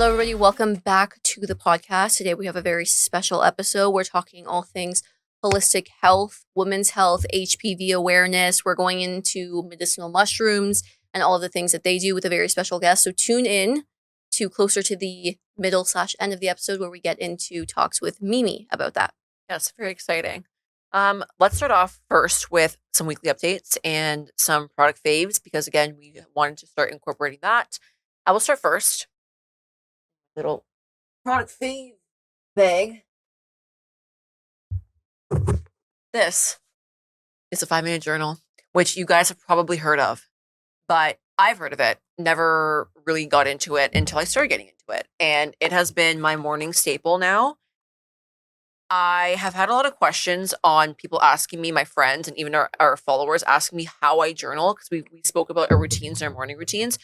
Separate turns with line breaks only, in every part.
Hello, everybody. Welcome back to the podcast. Today we have a very special episode. We're talking all things holistic health, women's health, HPV awareness. We're going into medicinal mushrooms and all of the things that they do with a very special guest. So tune in to closer to the middle/end of the episode where we get into talks with Mimi about that.
Yes, very exciting. Let's start off first with some weekly updates and some product faves because, again, we wanted to start incorporating that. I will start first. Little product fave bag. This is a 5-minute journal, which you guys have probably heard of, but I've heard of it. Never really got into it until I started getting into it. And it has been my morning staple now. I have had a lot of questions on people asking me, my friends, and even our followers asking me how I journal because we spoke about our routines, our morning routines.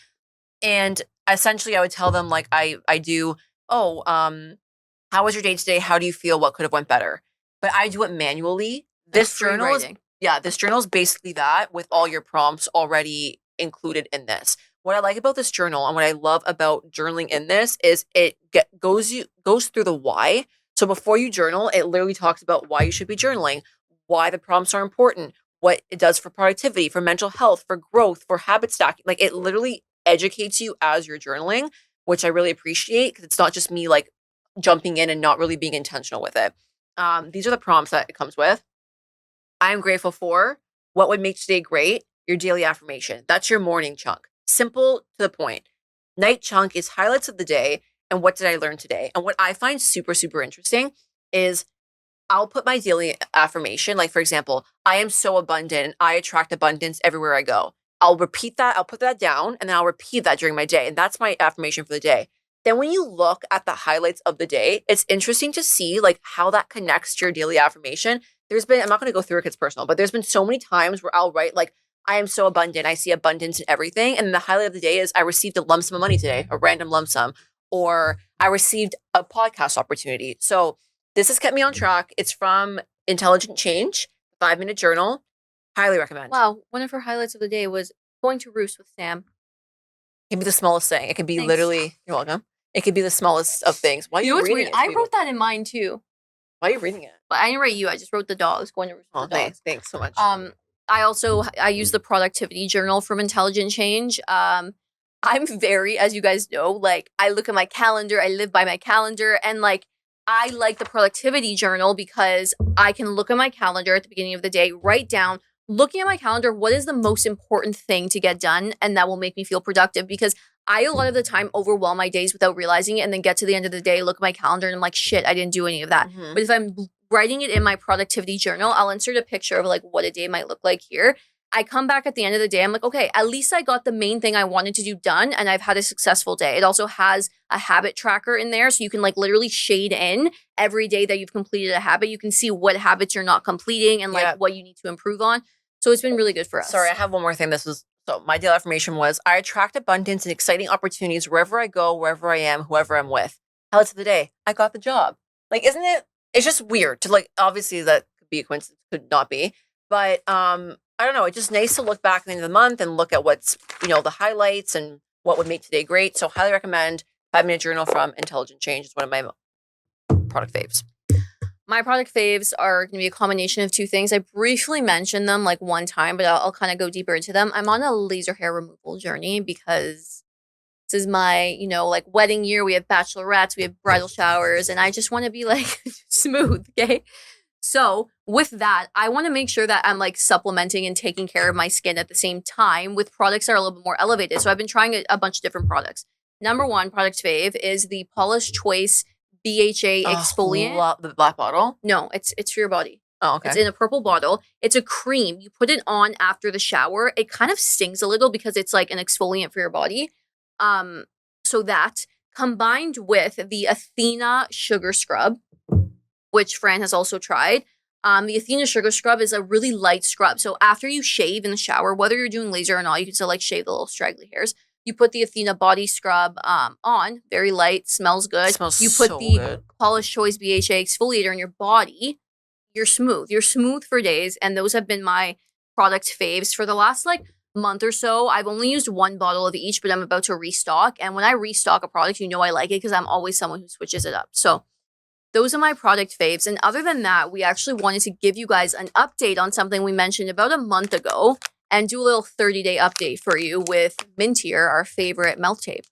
And essentially I would tell them like I do, how was your day today? How do you feel? What could have went better? But I do it manually. This journal is basically that with all your prompts already included in this. What I like about this journal and what I love about journaling in this is it goes through the why. So before you journal, it literally talks about why you should be journaling, why the prompts are important, what it does for productivity, for mental health, for growth, for habit stacking. Like it literally educates you as you're journaling, which I really appreciate because it's not just me like jumping in and not really being intentional with it. These are the prompts that it comes with. I am grateful for what would make today great, your daily affirmation. That's your morning chunk. Simple to the point. Night chunk is highlights of the day and what did I learn today? And what I find super, super interesting is I'll put my daily affirmation, like for example, I am so abundant and I attract abundance everywhere I go. I'll repeat that, I'll put that down, and then I'll repeat that during my day. And that's my affirmation for the day. Then when you look at the highlights of the day, it's interesting to see like how that connects to your daily affirmation. I'm not going to go through it because it's personal, but there's been so many times where I'll write like, I am so abundant. I see abundance in everything. And the highlight of the day is I received a lump sum of money today, a random lump sum, or I received a podcast opportunity. So this has kept me on track. It's from Intelligent Change, 5-minute journal. Highly recommend.
Wow. One of her highlights of the day was going to roost with Sam.
It can be the smallest thing. It can be literally, you're welcome. It could be the smallest of things. Why are you reading it?
I wrote that in mine too.
Why are you reading it?
But I didn't write you. I just wrote the dogs going to roost with the dogs.
Thanks so much.
I use the productivity journal from Intelligent Change. I'm very, as you guys know, like I look at my calendar, I live by my calendar, and like I like the productivity journal because I can look at my calendar at the beginning of the day, write down, looking at my calendar, what is the most important thing to get done? And that will make me feel productive because I, a lot of the time, overwhelm my days without realizing it and then get to the end of the day, look at my calendar and I'm like, shit, I didn't do any of that.
Mm-hmm.
But if I'm writing it in my productivity journal, I'll insert a picture of like what a day might look like here. I come back at the end of the day, I'm like, okay, at least I got the main thing I wanted to do done and I've had a successful day. It also has a habit tracker in there. So you can like literally shade in every day that you've completed a habit. You can see what habits you're not completing and like what you need to improve on. So it's been really good for us.
Sorry, I have one more thing. So my daily affirmation was, I attract abundance and exciting opportunities wherever I go, wherever I am, whoever I'm with. Highlights of the day, I got the job. Like, isn't it? It's just weird to like, obviously that could be a coincidence, could not be. But I don't know. It's just nice to look back at the end of the month and look at what's, the highlights and what would make today great. So highly recommend 5-minute journal from Intelligent Change. It's one of my product faves.
My product faves are going to be a combination of two things. I briefly mentioned them like one time, but I'll kind of go deeper into them. I'm on a laser hair removal journey because this is my, like wedding year. We have bachelorettes, we have bridal showers, and I just want to be like smooth, okay? So with that, I want to make sure that I'm like supplementing and taking care of my skin at the same time with products that are a little bit more elevated. So I've been trying a bunch of different products. Number one product fave is the Paula's Choice BHA exfoliant.
The black bottle?
No, it's for your body.
Oh, okay.
It's in a purple bottle. It's a cream. You put it on after the shower. It kind of stings a little because it's like an exfoliant for your body. So that combined with the Athena Sugar Scrub, which Fran has also tried. The Athena Sugar Scrub is a really light scrub. So after you shave in the shower, whether you're doing laser or not, you can still like shave the little straggly hairs. You put the Athena body scrub on, very light, smells good.
You put good.
Paula's Choice BHA exfoliator in your body, you're smooth. You're smooth for days, and those have been my product faves for the last like month or so. I've only used one bottle of each, but I'm about to restock. And when I restock a product, you know I like it because I'm always someone who switches it up. So those are my product faves. And other than that, we actually wanted to give you guys an update on something we mentioned about a month ago and do a little 30-day update for you with Mintier, our favorite melt tape.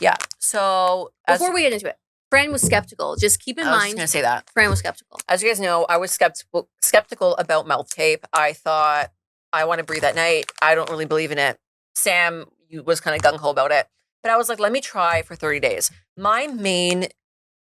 Yeah. So
before we get into it, Fran was skeptical. Just keep in mind.
I was just going to say that.
Fran was skeptical.
As you guys know, I was skeptical about melt tape. I thought, I want to breathe at night. I don't really believe in it. Sam was kind of gung-ho about it. But I was like, let me try for 30 days. My main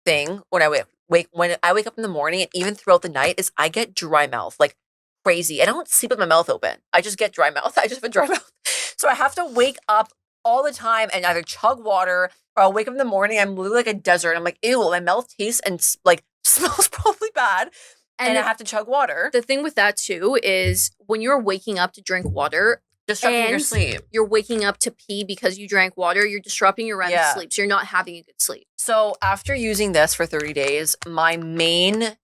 thing when I wake up in the morning and even throughout the night is I get dry mouth, like crazy. I don't sleep with my mouth open. I just get dry mouth. I just have a dry mouth. So I have to wake up all the time and either chug water or I'll wake up in the morning. I'm literally like a desert. I'm like, ew, my mouth tastes and like smells probably bad. And I have to chug water.
The thing with that too is when you're waking up to drink water,
disrupting your sleep.
You're waking up to pee because you drank water, you're disrupting your REM sleep. So you're not having a good sleep.
So after using this for 30 days, the main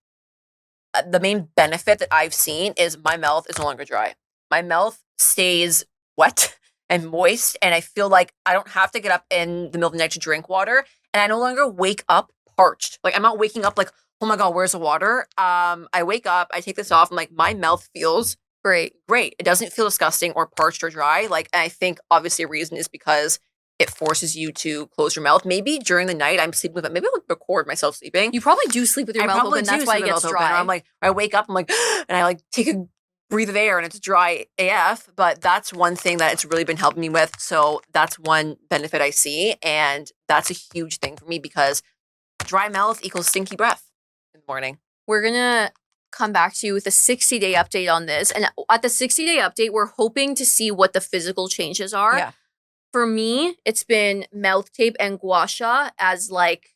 benefit that I've seen is my mouth is no longer dry. My mouth stays wet and moist. And I feel like I don't have to get up in the middle of the night to drink water. And I no longer wake up parched. Like I'm not waking up like, oh my God, where's the water? I wake up, I take this off. I'm like, my mouth feels great. It doesn't feel disgusting or parched or dry. Like, I think obviously a reason is because it forces you to close your mouth. Maybe during the night I'm sleeping with it. Maybe I'll record myself sleeping.
You probably do sleep with your mouth open. That's why it gets dry.
I'm like, I wake up, I'm like, and I like take a breathe of air and it's dry AF. But that's one thing that it's really been helping me with. So that's one benefit I see. And that's a huge thing for me because dry mouth equals stinky breath in the morning.
We're going to come back to you with a 60-day update on this. And at the 60-day update, we're hoping to see what the physical changes are.
Yeah.
For me, it's been mouth tape and gua sha as like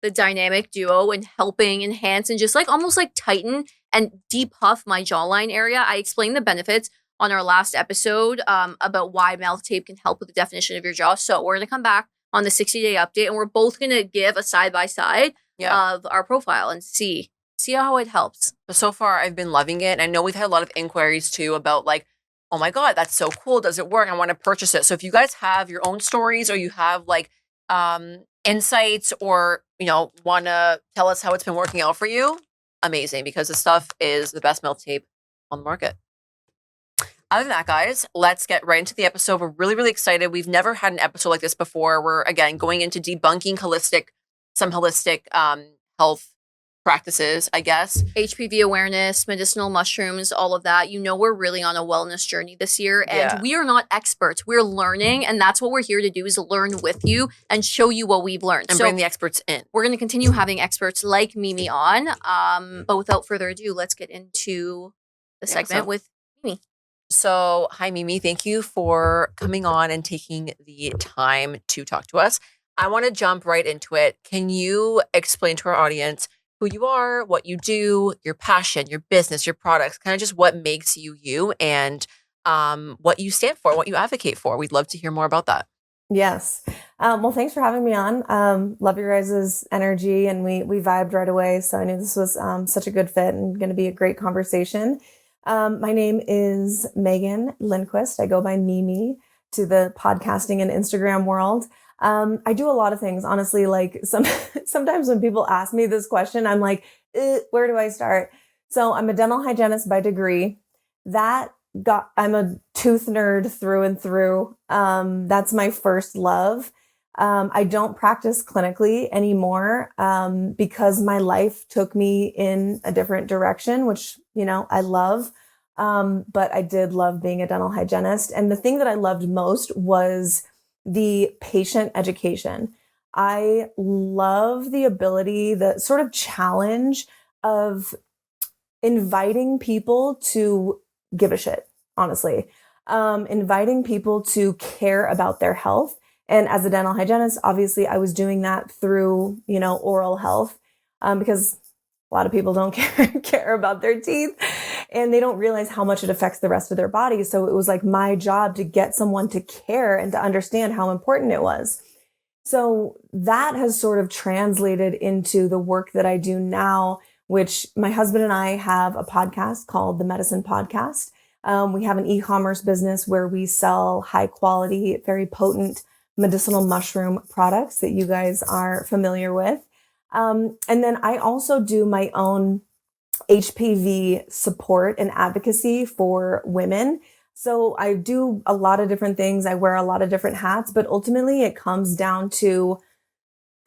the dynamic duo and helping enhance and just like almost like tighten and depuff my jawline area. I explained the benefits on our last episode about why mouth tape can help with the definition of your jaw. So we're going to come back on the 60-day update and we're both going to give a side-by-side of our profile and see how it helps.
But so far, I've been loving it. And I know we've had a lot of inquiries too about like, oh my God, that's so cool. Does it work? I want to purchase it. So if you guys have your own stories or you have like insights or, want to tell us how it's been working out for you, amazing, because this stuff is the best melt tape on the market. Other than that, guys, let's get right into the episode. We're really, really excited. We've never had an episode like this before. We're, again, going into debunking some holistic health practices, I guess.
HPV awareness, medicinal mushrooms, all of that. We're really on a wellness journey this year. And we are not experts. We're learning. And that's what we're here to do is learn with you and show you what we've learned.
And bring the experts in.
We're going to continue having experts like Mimi on. But without further ado, let's get into the segment with Mimi.
So, hi, Mimi. Thank you for coming on and taking the time to talk to us. I want to jump right into it. Can you explain to our audience who you are, what you do, your passion, your business, your products, kind of just what makes you you and what you stand for, what you advocate for? We'd love to hear more about that.
Yes. Well, thanks for having me on. Love your guys' energy and we vibed right away. So I knew this was such a good fit and going to be a great conversation. My name is Megan Lindquist. I go by Mimi to the podcasting and Instagram world. I do a lot of things, honestly, like sometimes when people ask me this question, I'm like, where do I start? So I'm a dental hygienist by degree. I'm a tooth nerd through and through. That's my first love. I don't practice clinically anymore, because my life took me in a different direction, which, I love. But I did love being a dental hygienist. And the thing that I loved most was the patient education. I love the ability, the sort of challenge of inviting people to give a shit, honestly. Inviting people to care about their health. And as a dental hygienist, obviously I was doing that through, oral health, because a lot of people don't care about their teeth and they don't realize how much it affects the rest of their body. So it was like my job to get someone to care and to understand how important it was. So that has sort of translated into the work that I do now, which my husband and I have a podcast called the Medicine Podcast. We have an e-commerce business where we sell high quality, very potent medicinal mushroom products that you guys are familiar with. And then I also do my own HPV support and advocacy for women. So I do a lot of different things. I wear a lot of different hats, but ultimately it comes down to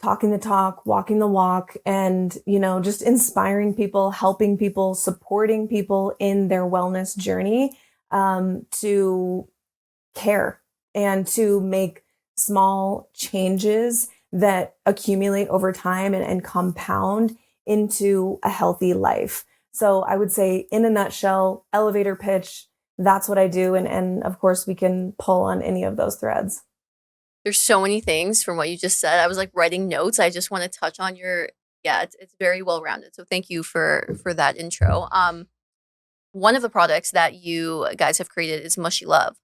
talking the talk, walking the walk, and, just inspiring people, helping people, supporting people in their wellness journey, to care and to make small changes that accumulate over time and compound into a healthy life. So I would say, in a nutshell, elevator pitch, that's what I do. And of course, we can pull on any of those threads.
There's so many things from what you just said. I was like writing notes. I just want to touch on it's very well rounded. So thank you for that intro. One of the products that you guys have created is Mushylove.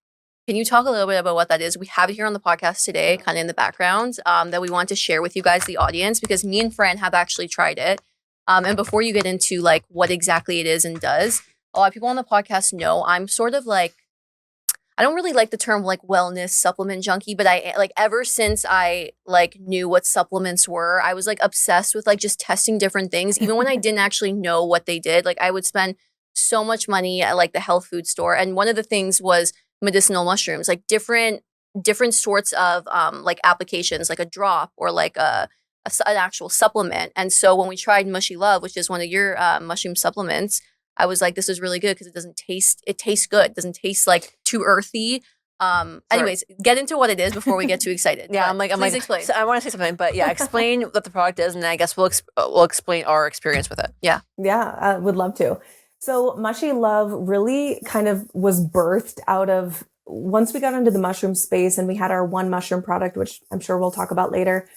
Can you talk a little bit about what that is? We have it here on the podcast today, kind of in the background, that we want to share with you guys, the audience, because me and Fran have actually tried it. And before you get into like what exactly it is and does, a lot of people on the podcast know I'm sort of like, I don't really like the term like wellness supplement junkie, but I like ever since I like knew what supplements were, I was like obsessed with like just testing different things. Even when I didn't actually know what they did, like I would spend so much money at like the health food store. And one of the things was medicinal mushrooms, like different sorts of like applications, like a drop or like an actual supplement. And so when we tried Mushylove, which is one of your mushroom supplements, I was like, this is really good because it tastes good. It doesn't taste like too earthy. Anyways, get into what it is before we get too excited.
Yeah,
please explain.
So I want to say something, but yeah, explain what the product is, and then I guess we'll explain our experience with it.
Yeah, would love to. So Mushylove really kind of was birthed out of, once we got into the mushroom space and we had our one mushroom product, which I'm sure we'll talk about later.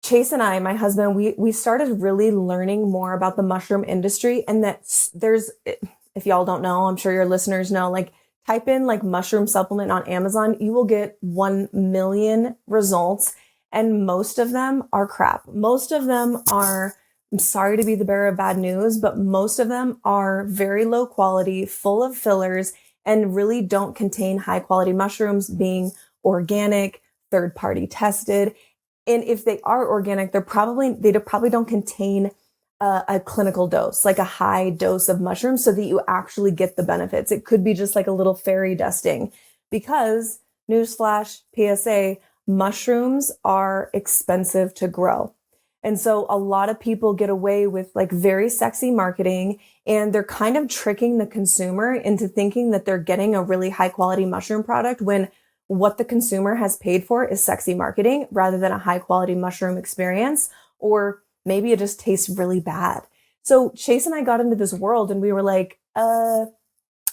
Chase and I, my husband, we started really learning more about the mushroom industry, and that there's, if y'all don't know, I'm sure your listeners know, like type in like mushroom supplement on Amazon, you will get 1 million results, and most of them are crap. Most of them are, I'm sorry to be the bearer of bad news, but most of them are very low quality, full of fillers, and really don't contain high quality mushrooms, being organic, third party tested. And if they are organic, they probably don't contain a clinical dose, like a high dose of mushrooms, so that you actually get the benefits. It could be just like a little fairy dusting, because newsflash, PSA, mushrooms are expensive to grow. And so a lot of people get away with like very sexy marketing, and they're kind of tricking the consumer into thinking that they're getting a really high quality mushroom product, when what the consumer has paid for is sexy marketing rather than a high quality mushroom experience, or maybe it just tastes really bad. So Chase and I got into this world, and we were like,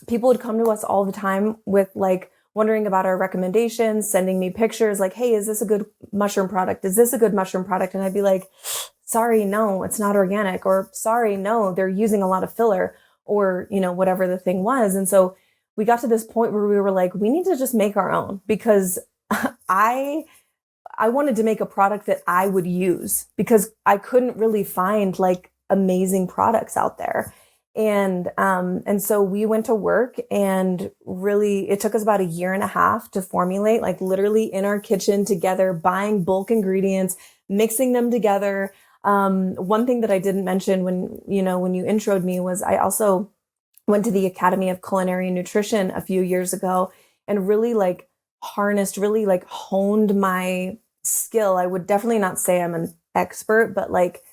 people would come to us all the time with like wondering about our recommendations, sending me pictures like, hey, is this a good mushroom product? Is this a good mushroom product? And I'd be like, sorry, no, it's not organic, or sorry, no, they're using a lot of filler, or, whatever the thing was. And so we got to this point where we were like, we need to just make our own, because I wanted to make a product that I would use, because I couldn't really find like amazing products out there. And so we went to work, and really it took us about 1.5 years to formulate, like literally in our kitchen together, buying bulk ingredients, mixing them together. One thing that I didn't mention when you introed me was I also went to the Academy of Culinary Nutrition a few years ago, and really like honed my skill. I would definitely not say I'm an expert, but like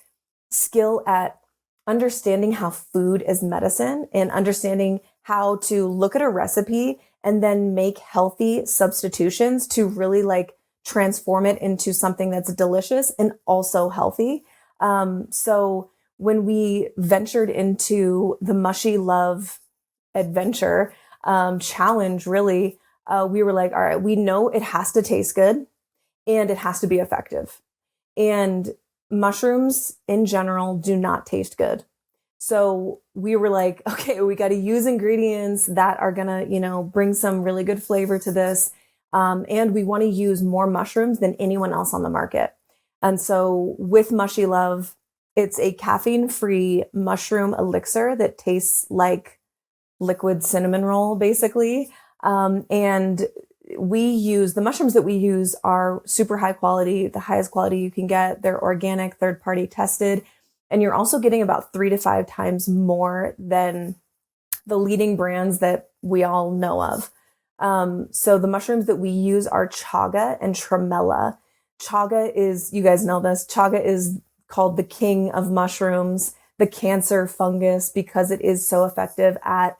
skill at understanding how food is medicine, and understanding how to look at a recipe and then make healthy substitutions to really like transform it into something that's delicious and also healthy. So when we ventured into the Mushylove adventure, challenge, really, we were like, all right, we know it has to taste good and it has to be effective. And mushrooms in general do not taste good. So we were like, okay, we got to use ingredients that are going to, bring some really good flavor to this. And we want to use more mushrooms than anyone else on the market. And so with Mushylove, it's a caffeine-free mushroom elixir that tastes like liquid cinnamon roll, basically. And we use the mushrooms that we use are super high quality, the highest quality you can get. They're organic, third party tested. And you're also getting about 3 to 5 times more than the leading brands that we all know of. So the mushrooms that we use are chaga and tremella. Chaga is, you guys know this, chaga is called the king of mushrooms, the cancer fungus, because it is so effective at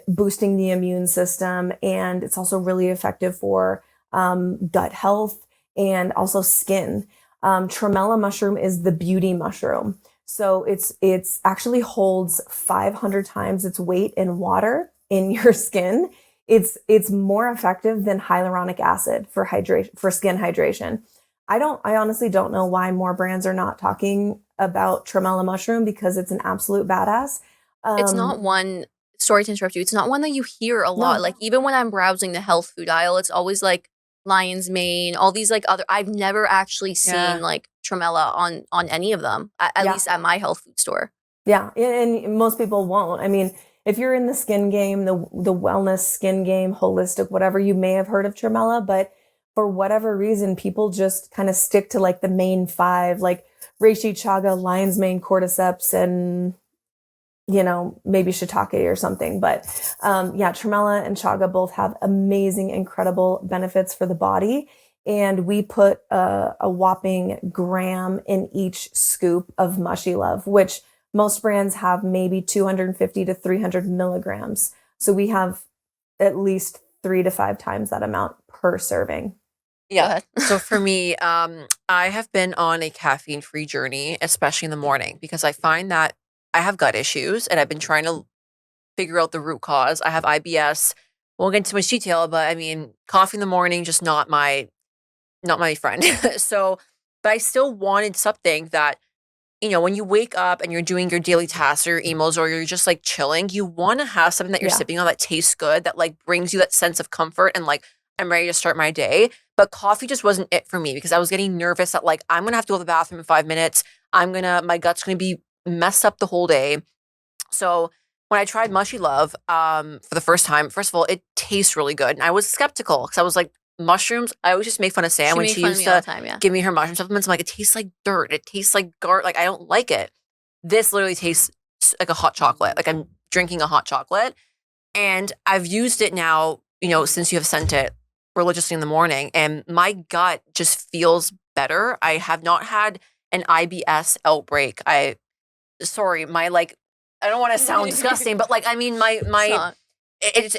boosting the immune system. And it's also really effective for gut health and also skin. Tremella mushroom is the beauty mushroom. So it's actually holds 500 times its weight in water in your skin. It's more effective than hyaluronic acid for hydration, for skin hydration. I honestly don't know why more brands are not talking about tremella mushroom, because it's an absolute badass.
It's not one, sorry to interrupt you, it's not one that you hear a lot.
No.
Like, even when I'm browsing the health food aisle, it's always like lion's mane, all these like other, I've never actually seen like tremella on any of them, at least at my health food store.
Yeah, and most people won't. I mean, if you're in the skin game, the wellness skin game, holistic, whatever, you may have heard of tremella, but for whatever reason, people just kind of stick to like the main 5, like reishi, chaga, lion's mane, cordyceps, and maybe shiitake or something. But tremella and chaga both have amazing, incredible benefits for the body. And we put a whopping gram in each scoop of Mushylove, which most brands have maybe 250 to 300 milligrams. So we have at least 3 to 5 times that amount per serving.
Yeah. So for me, I have been on a caffeine-free journey, especially in the morning, because I find that I have gut issues and I've been trying to figure out the root cause. I have IBS. Won't get into much detail, but I mean, coffee in the morning, just not my friend. So, but I still wanted something that, when you wake up and you're doing your daily tasks or your emails, or you're just like chilling, you want to have something that you're sipping on that tastes good, that like brings you that sense of comfort and like, I'm ready to start my day. But coffee just wasn't it for me, because I was getting nervous that like, I'm going to have to go to the bathroom in 5 minutes. My gut's going to be messed up the whole day. So when I tried Mushylove for the first time, first of all, it tastes really good. And I was skeptical because I was like, mushrooms, I always just make fun of Sam when she used to give me her mushroom supplements. I'm like, it tastes like dirt. It tastes like gart. Like, I don't like it. This literally tastes like a hot chocolate. Like, I'm drinking a hot chocolate. And I've used it now, since you have sent it religiously in the morning. And my gut just feels better. I have not had an IBS outbreak. I don't want to sound disgusting, but like, I mean,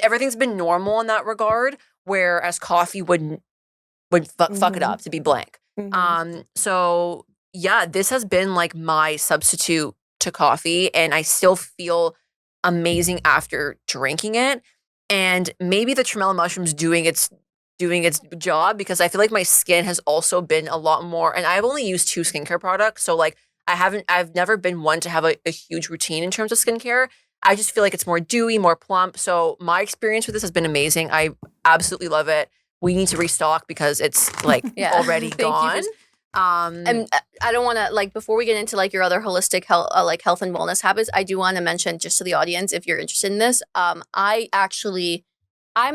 everything's been normal in that regard, whereas coffee would fuck it up, to be blank. So yeah, this has been like my substitute to coffee, and I still feel amazing after drinking it. And maybe the tremella mushroom's doing its job, because I feel like my skin has also been a lot more, and I've only used 2 skincare products. So like, I've never been one to have a huge routine in terms of skincare. I just feel like it's more dewy, more plump. So my experience with this has been amazing. I absolutely love it. We need to restock because it's like already gone.
And I don't want to, like, before we get into like your other holistic health, health and wellness habits, I do want to mention, just to the audience, if you're interested in this, I'm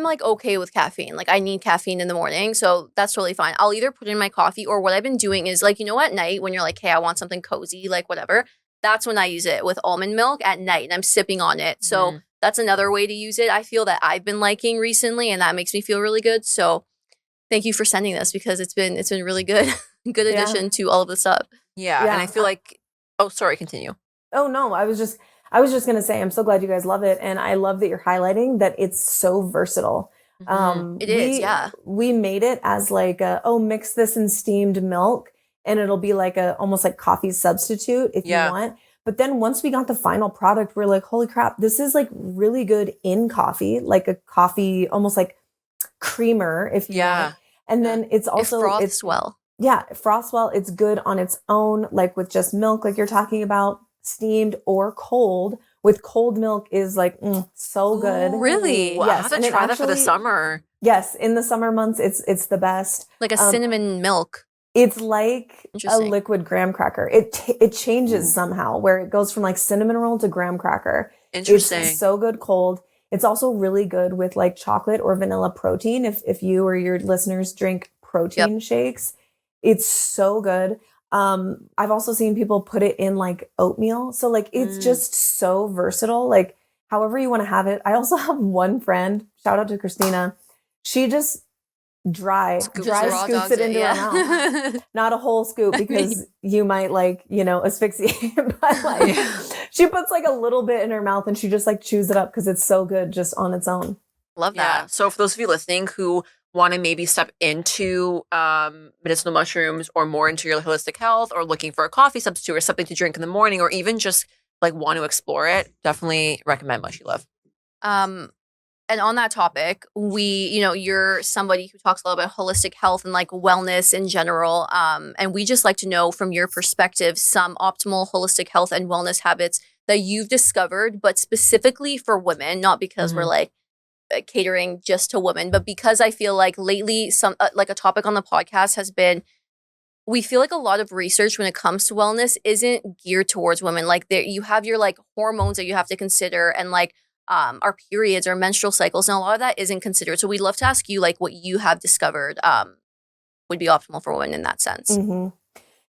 like okay with caffeine. Like, I need caffeine in the morning, so that's totally fine. I'll either put in my coffee, or what I've been doing is like, at night when you're like, hey, I want something cozy, like whatever, that's when I use it with almond milk at night, and I'm sipping on it. So that's another way to use it. I feel that I've been liking recently, and that makes me feel really good. So thank you for sending this, because it's been really good. Good addition to all of the stuff.
Yeah. And I feel like, oh, sorry, continue.
Oh no, I was just going to say, I'm so glad you guys love it. And I love that you're highlighting that it's so versatile.
It is, yeah.
We made it as like mix this in steamed milk, and it'll be like almost like coffee substitute if you want. But then once we got the final product, we're like, holy crap, this is like really good in coffee, like a coffee, almost like creamer, if you want. And then it's also,
froths well.
Yeah, froths well. It's good on its own, like with just milk, like you're talking about, steamed or cold. With cold milk is like so good.
Ooh, really?
Wow, yes, I have to try that for the summer.
Yes, in the summer months, it's the best.
Like a cinnamon milk.
It's like a liquid graham cracker. It changes somehow, where it goes from like cinnamon roll to graham cracker.
Interesting.
It's so good cold. It's also really good with like chocolate or vanilla protein. If you or your listeners drink protein shakes, it's so good. I've also seen people put it in like oatmeal. So like it's just so versatile. Like however you want to have it. I also have one friend, shout out to Christina. She just dry scoops it into her mouth. Not a whole scoop because you might like, asphyxiate. But like she puts like a little bit in her mouth and she just like chews it up because it's so good just on its own.
Love that. Yeah. So for those of you listening who want to maybe step into medicinal mushrooms or more into your holistic health or looking for a coffee substitute or something to drink in the morning or even just like want to explore it, definitely recommend Mushylove.
And on that topic, you're somebody who talks a lot about holistic health and like wellness in general. And we just like to know from your perspective, some optimal holistic health and wellness habits that you've discovered, but specifically for women, not because we're like catering just to women, but because I feel like lately like a topic on the podcast has been, we feel like a lot of research when it comes to wellness isn't geared towards women. Like you have your like hormones that you have to consider and like our periods, our menstrual cycles, and a lot of that isn't considered. So we'd love to ask you like what you have discovered would be optimal for women in that sense.
Mm-hmm.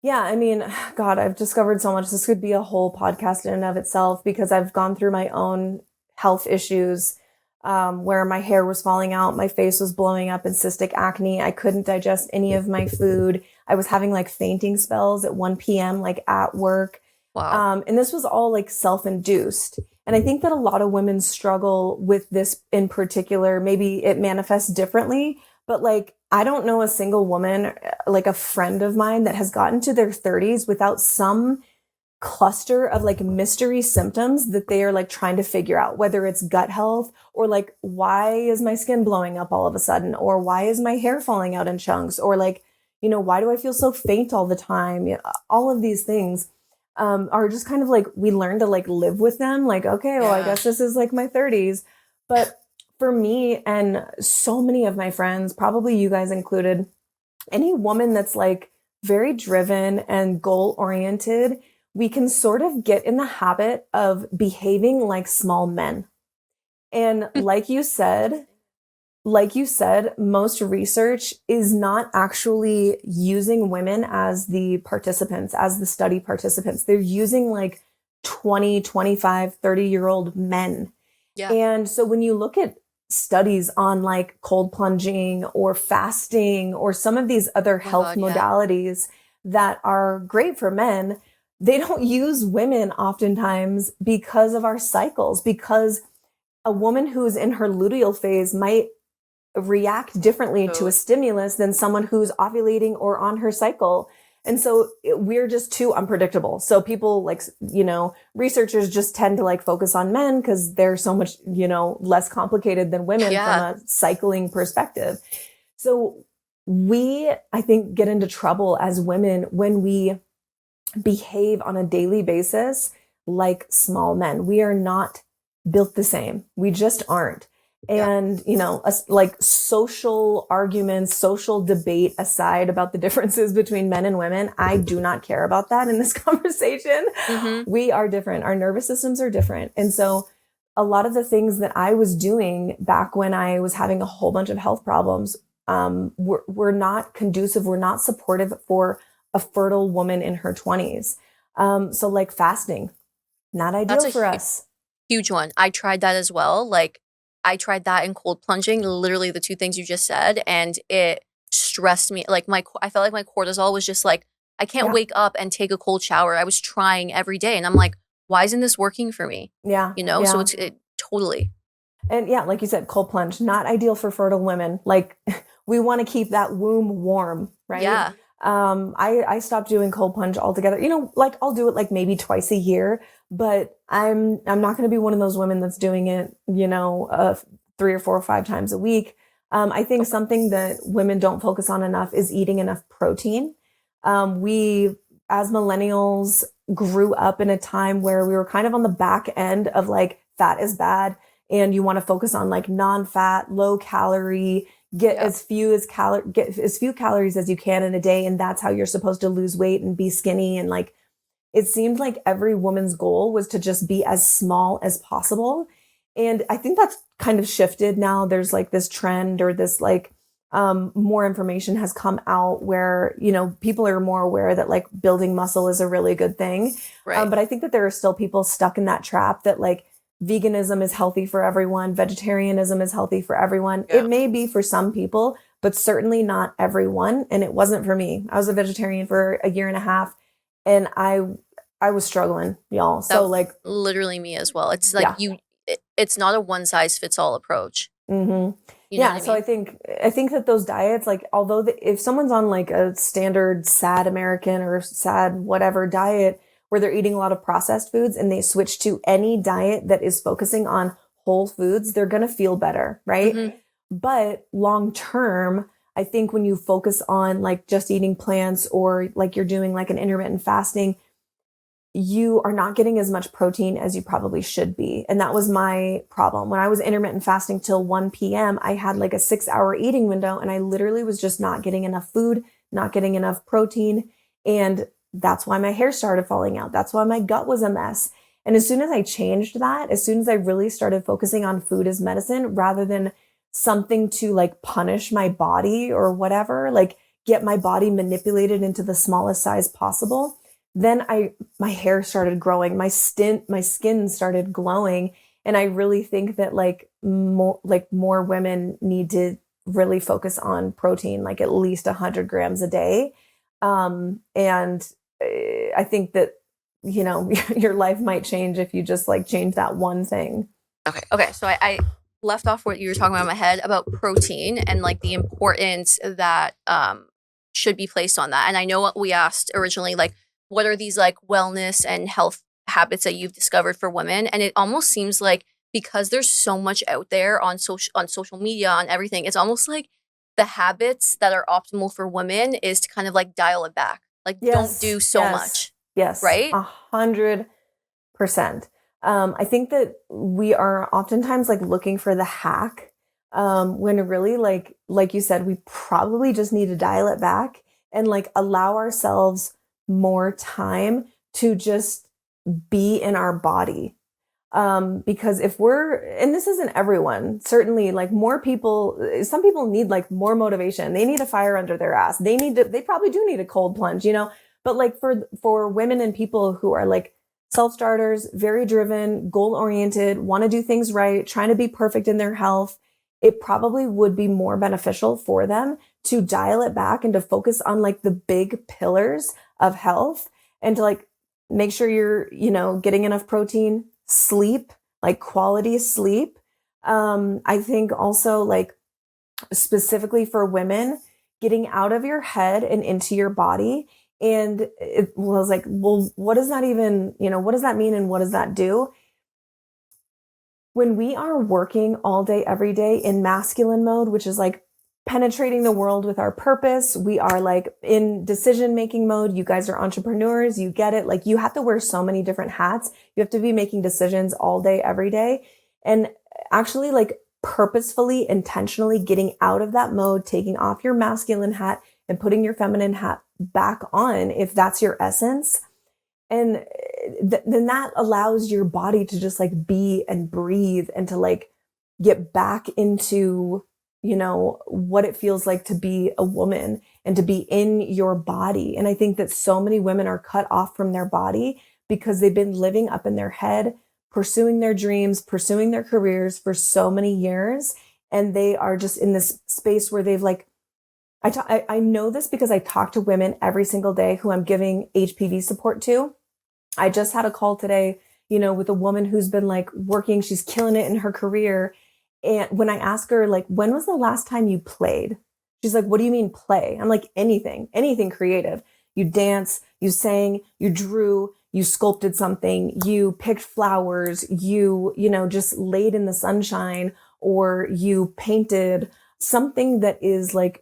Yeah, I mean, God, I've discovered so much. This could be a whole podcast in and of itself because I've gone through my own health issues where my hair was falling out, my face was blowing up in cystic acne. I couldn't digest any of my food. I was having like fainting spells at 1 p.m. like at work.
Wow.
And this was all like self-induced. And I think that a lot of women struggle with this in particular. Maybe it manifests differently, but like, I don't know a single woman, like a friend of mine that has gotten to their 30s without some cluster of like mystery symptoms that they are like trying to figure out, whether it's gut health or like, why is my skin blowing up all of a sudden? Or why is my hair falling out in chunks? Or like, why do I feel so faint all the time? All of these things are just kind of like, we learn to like live with them. Like, okay, well, I guess this is like my 30s. But for me and so many of my friends, probably you guys included, any woman that's like very driven and goal oriented, we can sort of get in the habit of behaving like small men. And like you said, most research is not actually using women as the participants, as the study participants. They're using like 20, 25, 30-year-old men.
Yeah.
And so when you look at studies on like cold plunging or fasting or some of these other health modalities that are great for men, they don't use women oftentimes because of our cycles, because a woman who's in her luteal phase might react differently to a stimulus than someone who's ovulating or on her cycle. And so we're just too unpredictable. So people like, researchers just tend to like focus on men because they're so much, less complicated than women from a cycling perspective. So we, I think, get into trouble as women when we behave on a daily basis like small men. We are not built the same. We just aren't. And, like social arguments, social debate aside about the differences between men and women, I do not care about that in this conversation. Mm-hmm. We are different. Our nervous systems are different. And so a lot of the things that I was doing back when I was having a whole bunch of health problems, were not conducive, were not supportive for a fertile woman in her 20s. So like fasting, not ideal for us.
Huge one. I tried that as well. Like, I tried that in cold plunging, literally the two things you just said, and it stressed me. Like I felt like my cortisol was just like, I can't wake up and take a cold shower. I was trying every day, and I'm like, why isn't this working for me? So it's totally.
And like you said, cold plunge, not ideal for fertile women. Like we want to keep that womb warm, right?
Yeah.
I stopped doing cold plunge altogether. Like I'll do it like maybe twice a year, but I'm not going to be one of those women that's doing it, 3 or 4 or 5 times a week. I think something that women don't focus on enough is eating enough protein. We, as millennials, grew up in a time where we were kind of on the back end of like fat is bad. And you want to focus on like non-fat, low calorie, get as few calories as you can in a day. And that's how you're supposed to lose weight and be skinny. And like, it seemed like every woman's goal was to just be as small as possible. And I think that's kind of shifted now. There's like this trend or this like more information has come out where, you know, people are more aware that like building muscle is a really good thing.
Right.
But I think that there are still people stuck in that trap that like veganism is healthy for everyone. Vegetarianism is healthy for everyone.
Yeah.
It may be for some people, but certainly not everyone. And it wasn't for me. I was a vegetarian for a year and a half and I was struggling, y'all. So like
literally me as well. It's like it's not a one size fits all approach.
Mm-hmm.
You know what I
So
mean?
I think that those diets, like, although if someone's on like a standard sad American or sad whatever diet where they're eating a lot of processed foods and they switch to any diet that is focusing on whole foods, they're going to feel better, right?
Mhm.
But long term, I think when you focus on like just eating plants or like you're doing like an intermittent fasting, you are not getting as much protein as you probably should be. And that was my problem. When I was intermittent fasting till 1 p.m., I had like a 6-hour eating window and I literally was just not getting enough food, not getting enough protein. And that's why my hair started falling out. That's why my gut was a mess. And as soon as I changed that, as soon as I really started focusing on food as medicine rather than something to like punish my body or whatever, like get my body manipulated into the smallest size possible, then my hair started growing, my skin started glowing. And I really think that like more women need to really focus on protein, like at least 100 grams a day. And I think that, you know, your life might change if you just like change that one thing.
Okay. So I left off what you were talking about in my head about protein and like the importance that should be placed on that. And I know what we asked originally, like, what are these like wellness and health habits that you've discovered for women? And it almost seems like because there's so much out there on social media, on everything, it's almost like the habits that are optimal for women is to kind of like dial it back. Like don't do so much.
Yes.
Right?
100%. I think that we are oftentimes like looking for the hack. When really like you said, we probably just need to dial it back and like allow ourselves more time to just be in our body. Because if and this isn't everyone, certainly like more people, some people need like more motivation. They need a fire under their ass. They probably do need a cold plunge, you know, but like for women and people who are like self-starters, very driven, goal-oriented, want to do things right, trying to be perfect in their health, it probably would be more beneficial for them to dial it back and to focus on like the big pillars of health and to like make sure you're, you know, getting enough protein, sleep, like quality sleep. I think also like specifically for women, getting out of your head and into your body. And it was like, well, what does that even, you know, what does that mean? And what does that do? When we are working all day, every day in masculine mode, which is like penetrating the world with our purpose, we are like in decision-making mode. You guys are entrepreneurs. You get it. Like you have to wear so many different hats. You have to be making decisions all day, every day. And actually like purposefully, intentionally getting out of that mode, taking off your masculine hat and putting your feminine hat back on, if that's your essence. And then that allows your body to just like be and breathe and to like get back into, you know, what it feels like to be a woman and to be in your body. And I think that so many women are cut off from their body because they've been living up in their head, pursuing their dreams, pursuing their careers for so many years. And they are just in this space where they've like, I know this because I talk to women every single day who I'm giving HPV support to. I just had a call today, you know, with a woman who's been like working, she's killing it in her career. And when I ask her, like, when was the last time you played? She's like, what do you mean play? I'm like, anything creative. You dance, you sang, you drew, you sculpted something, you picked flowers, you know, just laid in the sunshine, or you painted something that is like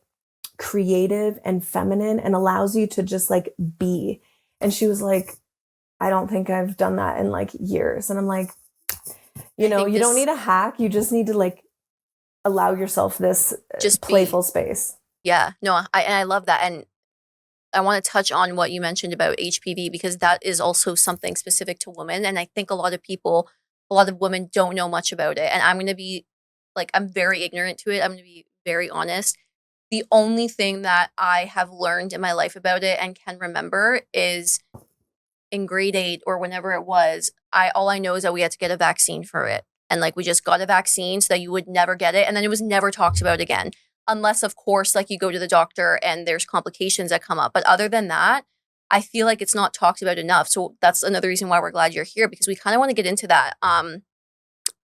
creative and feminine and allows you to just like be. And she was like, I don't think I've done that in like years. And I'm like, you know, you don't need a hack. You just need to like allow yourself this just playful space.
Yeah, no, I love that. And I want to touch on what you mentioned about HPV, because that is also something specific to women. And I think a lot of women don't know much about it. And I'm going to be like, I'm very ignorant to it. I'm going to be very honest. The only thing that I have learned in my life about it and can remember is in grade 8 or whenever it was, all I know is that we had to get a vaccine for it. And like we just got a vaccine so that you would never get it. And then it was never talked about again. Unless, of course, like you go to the doctor and there's complications that come up. But other than that, I feel like it's not talked about enough. So that's another reason why we're glad you're here, because we kind of want to get into that.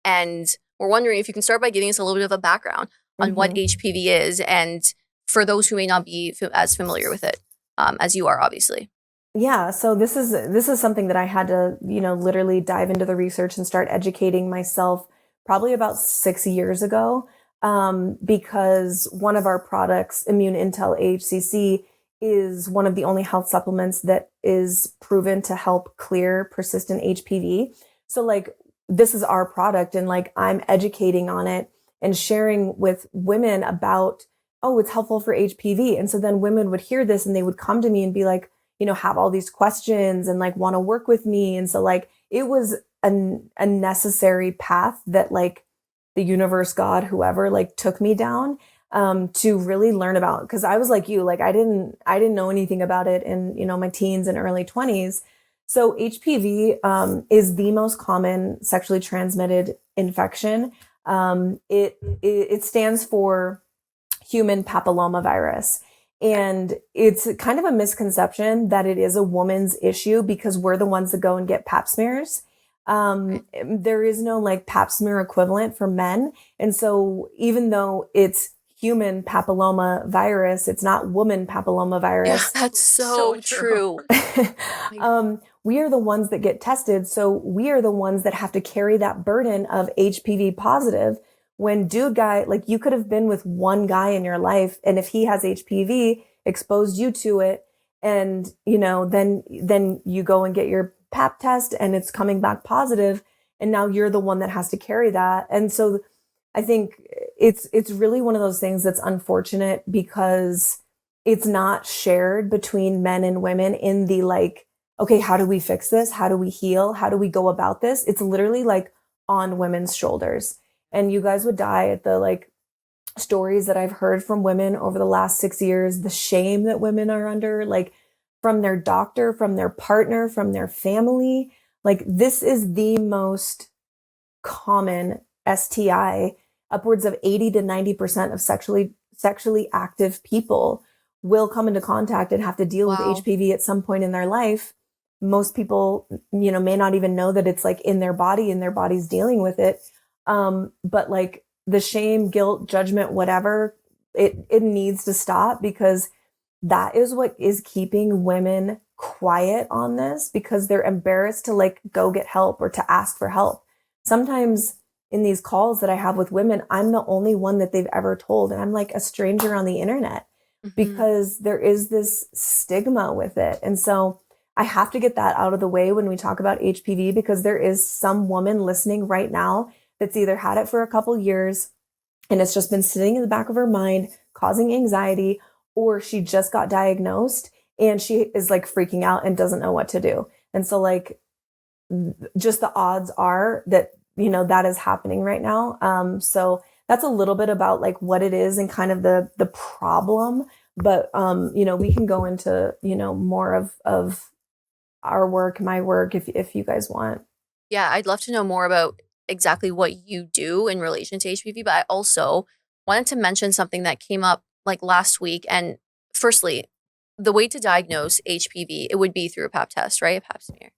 And we're wondering if you can start by giving us a little bit of a background on what HPV is, and for those who may not be as familiar with it as you are, obviously.
Yeah, so this is something that I had to, literally dive into the research and start educating myself probably about 6 years ago, because one of our products, Immune Intel AHCC, is one of the only health supplements that is proven to help clear persistent HPV. So like, this is our product, and like I'm educating on it and sharing with women about, oh, it's helpful for HPV. And so then women would hear this and they would come to me and be like, have all these questions and like want to work with me. And so like, it was a necessary path that like the universe, God, whoever like took me down, to really learn about. Cause I was like you, like I didn't know anything about it in, my teens and early 20s. So HPV, is the most common sexually transmitted infection. It stands for human papillomavirus. And it's kind of a misconception that it is a woman's issue because we're the ones that go and get pap smears. There is no like pap smear equivalent for men. And so even though it's human papilloma virus, it's not woman papilloma virus.
Yeah, that's so true.
We are the ones that get tested. So we are the ones that have to carry that burden of HPV positive. When dude guy, like you could have been with one guy in your life, and if he has HPV, exposed you to it, and then you go and get your pap test and it's coming back positive, and now you're the one that has to carry that. And so I think it's really one of those things that's unfortunate because it's not shared between men and women in the like, okay, how do we fix this? How do we heal? How do we go about this? It's literally like on women's shoulders. And you guys would die at the like stories that I've heard from women over the last 6 years, the shame that women are under, like from their doctor, from their partner, from their family. Like this is the most common STI. Upwards of 80 to 90% of sexually active people will come into contact and have to deal with HPV at some point in their life. Most people, may not even know that it's like in their body and their body's dealing with it. But like the shame, guilt, judgment, whatever, it needs to stop, because that is what is keeping women quiet on this, because they're embarrassed to like go get help or to ask for help. Sometimes in these calls that I have with women, I'm the only one that they've ever told. And I'm like a stranger on the internet because there is this stigma with it. And so I have to get that out of the way when we talk about HPV, because there is some woman listening right now that's either had it for a couple years and it's just been sitting in the back of her mind, causing anxiety, or she just got diagnosed and she is like freaking out and doesn't know what to do. And so like, just the odds are that, that is happening right now. So that's a little bit about like what it is and kind of the problem. But, we can go into, more of our work, my work, if you guys want.
Yeah, I'd love to know more about exactly what you do in relation to HPV, but I also wanted to mention something that came up like last week. And firstly, the way to diagnose HPV, it would be through a pap test, right? A pap smear.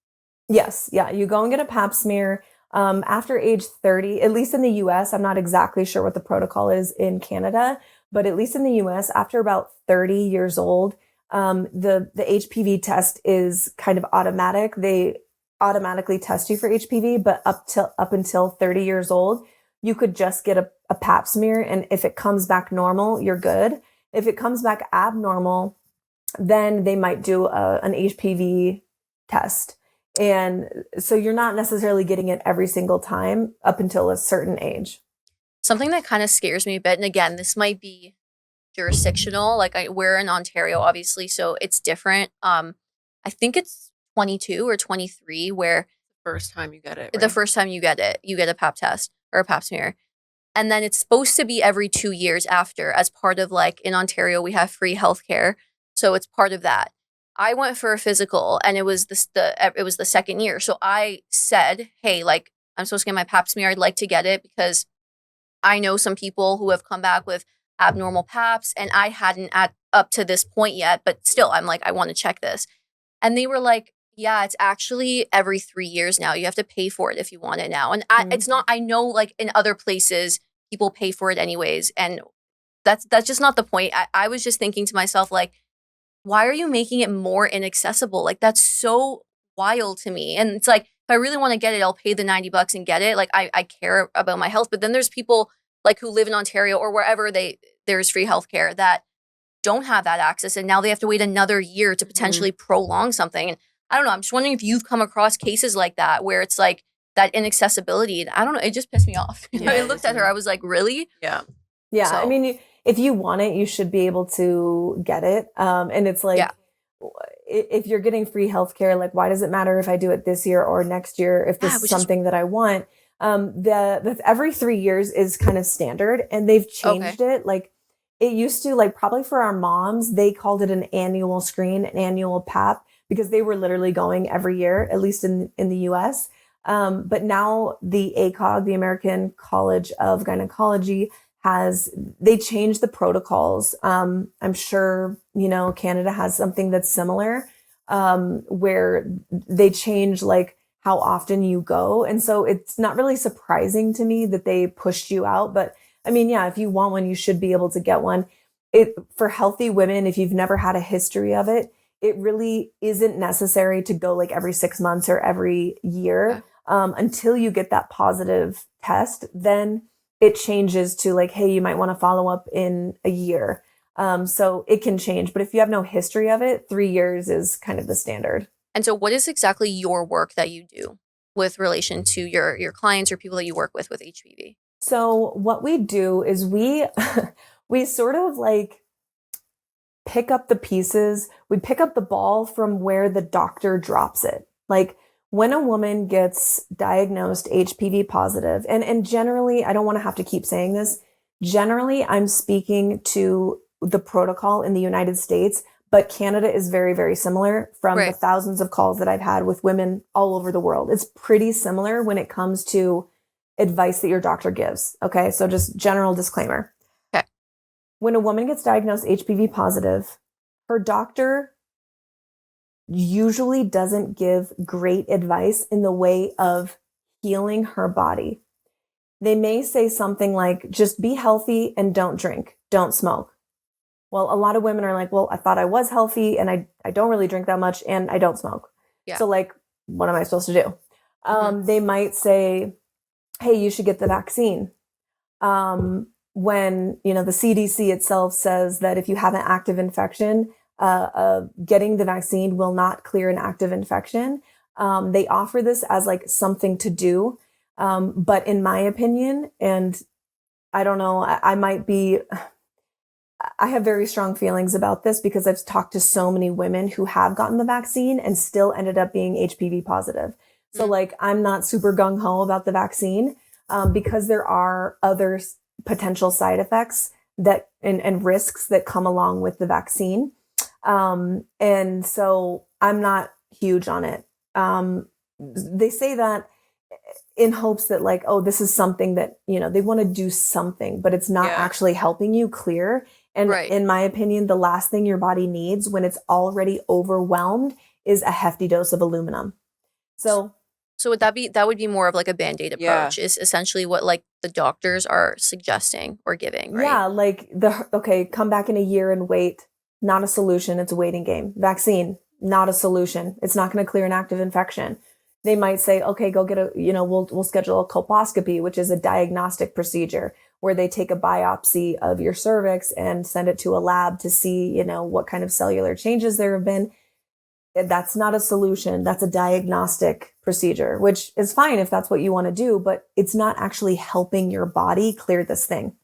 Yes. Yeah. You go and get a pap smear after age 30, at least in the US. I'm not exactly sure what the protocol is in Canada, but at least in the US, after about 30 years old, the HPV test is kind of automatic. They automatically test you for HPV, but up until 30 years old, you could just get a pap smear. And if it comes back normal, you're good. If it comes back abnormal, then they might do an HPV test. And so you're not necessarily getting it every single time up until a certain age.
Something that kind of scares me a bit, and again, this might be jurisdictional. Like we're in Ontario, obviously, so it's different. I think it's 22 or 23 where
First time you get it,
the
right?
first time you get it, you get a pap test or a pap smear. And then it's supposed to be every 2 years after, as part of, like, in Ontario, we have free healthcare, so it's part of that. I went for a physical, and it was the second year. So I said, "Hey, like, I'm supposed to get my pap smear. I'd like to get it because I know some people who have come back with abnormal paps, and I hadn't at up to this point yet, but still, I'm like, I want to check this." And they were like, "Yeah, it's actually every 3 years now. You have to pay for it if you want it now." And it's not, I know, like, in other places, people pay for it anyways, and that's just not the point. I was just thinking to myself, like, why are you making it more inaccessible? Like, that's so wild to me. And it's like, if I really want to get it, I'll pay the $90 and get it. Like, I care about my health. But then there's people like who live in Ontario or wherever there's free healthcare that don't have that access, and now they have to wait another year to potentially prolong something. And I don't know. I'm just wondering if you've come across cases like that where it's like that inaccessibility. And I don't know. It just pissed me off.
Yeah,
I looked at her. I was like, really?
Yeah.
Yeah,
So-
I mean, if you want it, you should be able to get it. And it's like,
Yeah.
if you're getting free healthcare, like, why does it matter if I do it this year or next year? If this
Yeah,
is
which is-
something that I want, the every 3 years is kind of standard, and they've changed it. Like, it used to, like, probably for our moms, they called it an annual screen, an annual pap, because they were literally going every year, at least in the US. But now the ACOG, the American College of Gynecology, they changed the protocols. I'm sure, Canada has something that's similar, where they change, like, how often you go. And so it's not really surprising to me that they pushed you out. But I mean, yeah, if you want one, you should be able to get one. For healthy women, if you've never had a history of it, it really isn't necessary to go like every 6 months or every year, until you get that positive test. Then it changes to like, hey, you might want to follow up in a year. So it can change. But if you have no history of it, 3 years is kind of the standard.
And so what is exactly your work that you do with relation to your clients or people that you work with HPV?
So what we do is we sort of like pick up the pieces. We pick up the ball from where the doctor drops it. Like, when a woman gets diagnosed HPV positive, and generally, I don't want to have to keep saying this, generally, I'm speaking to the protocol in the United States, but Canada is very, very similar from the thousands of calls that I've had with women all over the world. It's pretty similar when it comes to advice that your doctor gives. Okay. So just general disclaimer.
Okay.
When a woman gets diagnosed HPV positive, her doctor usually doesn't give great advice in the way of healing her body. They may say something like, just be healthy and don't drink, don't smoke. Well, a lot of women are like, well, I thought I was healthy and I don't really drink that much and I don't smoke.
Yeah.
So like, what am I supposed to do? They might say, hey, you should get the vaccine. When, the CDC itself says that if you have an active infection, getting the vaccine will not clear an active infection. They offer this as like something to do. But in my opinion, and I don't know, I have very strong feelings about this because I've talked to so many women who have gotten the vaccine and still ended up being HPV positive. So like, I'm not super gung ho about the vaccine, because there are other potential side effects that, and risks that come along with the vaccine. And so I'm not huge on it. They say that in hopes that like, oh, this is something that, they want to do something, but it's not actually helping you clear. And in my opinion, the last thing your body needs when it's already overwhelmed is a hefty dose of aluminum. So
would that would be more of like a Band-Aid approach, is essentially what like the doctors are suggesting or giving, right?
Yeah, like come back in a year and wait. Not a solution. It's a waiting game. Vaccine, not a solution. It's not going to clear an active infection. They might say, okay, go get we'll schedule a colposcopy, which is a diagnostic procedure where they take a biopsy of your cervix and send it to a lab to see, what kind of cellular changes there have been. That's not a solution. That's a diagnostic procedure, which is fine if that's what you want to do, but it's not actually helping your body clear this thing.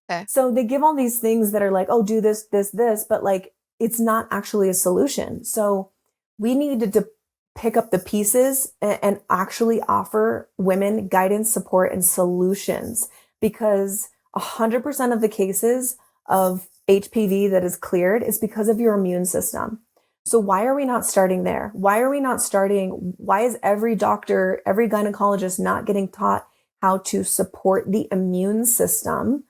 Okay.
So they give all these things that are like, oh, do this, this, this, but like it's not actually a solution. So we needed to pick up the pieces and actually offer women guidance, support, and solutions, because 100% of the cases of HPV that is cleared is because of your immune system. So why are we not starting there? Why are we not starting? Why is every doctor, every gynecologist not getting taught how to support the immune system,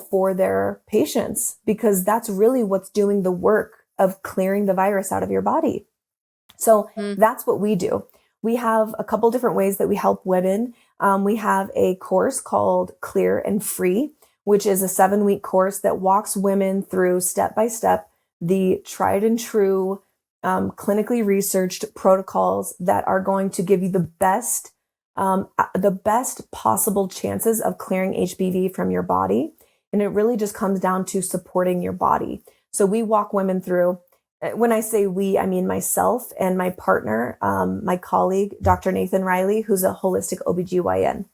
for their patients? Because that's really what's doing the work of clearing the virus out of your body. So that's what we do. We have a couple different ways that we help women. We have a course called Clear and Free, which is a 7-week course that walks women through step by step the tried and true, clinically researched protocols that are going to give you the best possible chances of clearing HPV from your body. And it really just comes down to supporting your body. So we walk women through. When I say we, I mean myself and my partner, my colleague, Dr. Nathan Riley, who's a holistic OBGYN.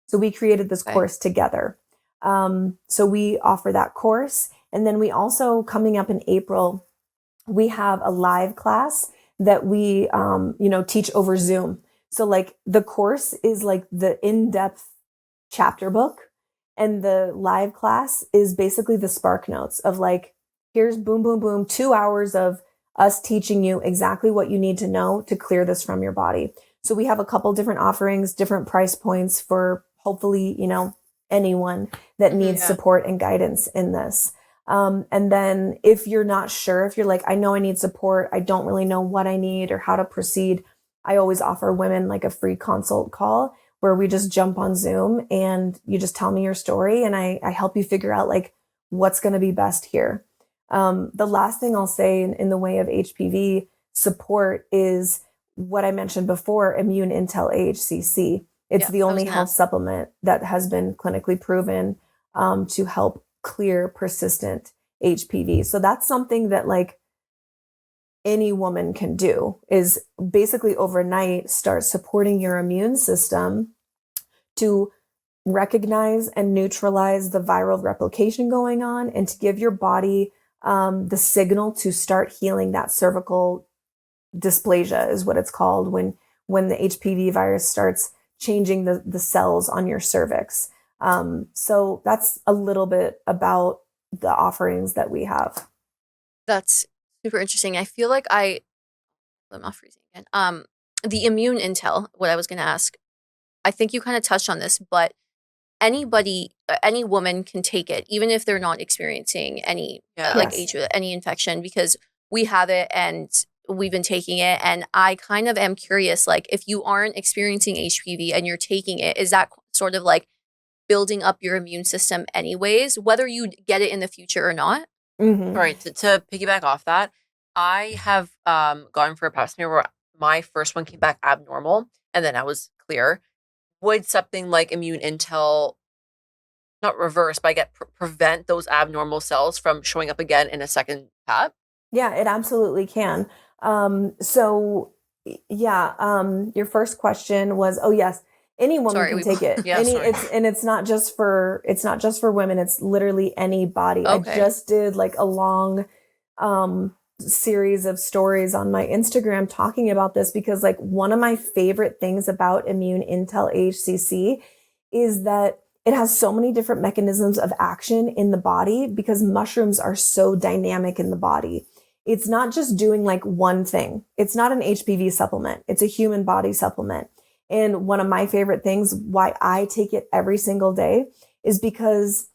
So we created this course together. So we offer that course. And then we also, coming up in April, we have a live class that we, teach over Zoom. So like the course is like the in-depth chapter book, and the live class is basically the spark notes of like, here's boom, boom, boom, 2 hours of us teaching you exactly what you need to know to clear this from your body. So we have a couple different offerings, different price points for hopefully, anyone that needs support and guidance in this. And then if you're not sure, if you're like, I know I need support, I don't really know what I need or how to proceed, I always offer women like a free consult call where we just jump on Zoom and you just tell me your story and I help you figure out like what's going to be best here. The last thing I'll say in the way of HPV support is what I mentioned before, Immune Intel AHCC. It's the only health supplement that has been clinically proven to help clear persistent HPV. So that's something that like any woman can do, is basically overnight start supporting your immune system to recognize and neutralize the viral replication going on and to give your body the signal to start healing that cervical dysplasia is what it's called when the HPV virus starts changing the cells on your cervix. So that's a little bit about the offerings that we have.
That's super interesting. I feel like I'm not freezing again. The immune intel, what I was going to ask, I think you kind of touched on this, but any woman can take it, even if they're not experiencing any any infection, because we have it and we've been taking it. And I kind of am curious, like if you aren't experiencing HPV and you're taking it, is that sort of like building up your immune system anyways, whether you get it in the future or not?
All right, to piggyback off that, I have gone for a pap smear where my first one came back abnormal and then I was clear. Would something like Immune Intel not reverse, but I get prevent those abnormal cells from showing up again in a second pap?
Yeah, it absolutely can. Your first question was, oh yes, any woman can take it. It's not just for women. It's literally anybody.
Okay.
I just did like a long series of stories on my Instagram talking about this because like one of my favorite things about Immune Intel AHCC is that it has so many different mechanisms of action in the body because mushrooms are so dynamic in the body. It's not just doing like one thing. It's not an HPV supplement. It's a human body supplement. And one of my favorite things why I take it every single day is because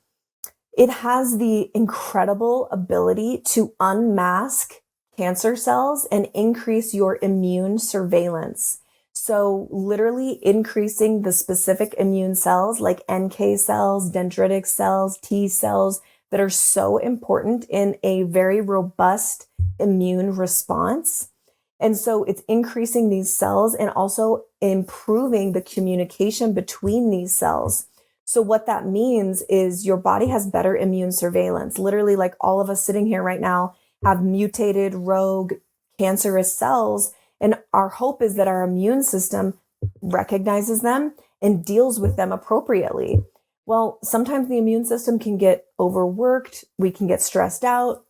it has the incredible ability to unmask cancer cells and increase your immune surveillance. So literally increasing the specific immune cells like NK cells, dendritic cells, T cells that are so important in a very robust immune response. And so it's increasing these cells and also improving the communication between these cells. So what that means is your body has better immune surveillance. Literally, like all of us sitting here right now have mutated, rogue, cancerous cells. And our hope is that our immune system recognizes them and deals with them appropriately. Well, sometimes the immune system can get overworked. We can get stressed out.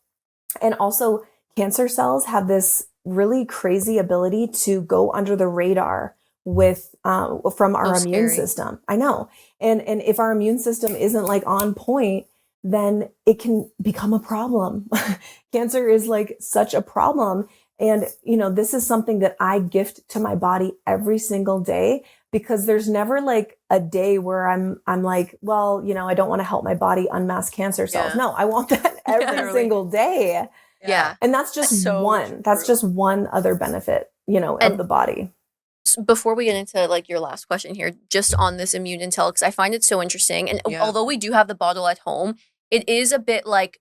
And also, cancer cells have this really crazy ability to go under the radar with from our
So
immune
scary.
system. I know. And if our immune system isn't like on point, then it can become a problem. Cancer is like such a problem. And, this is something that I gift to my body every single day, because there's never like a day where I'm like, well, I don't want to help my body unmask cancer cells.
Yeah.
No, I want that every
Literally.
single day.
Yeah.
And that's just
So
one. That's
true.
just one other benefit, of
And-
the body.
Before we get into like your last question here, just on this immune intel, because I find it so interesting. And
Yeah.
although we do have the bottle at home, it is a bit like,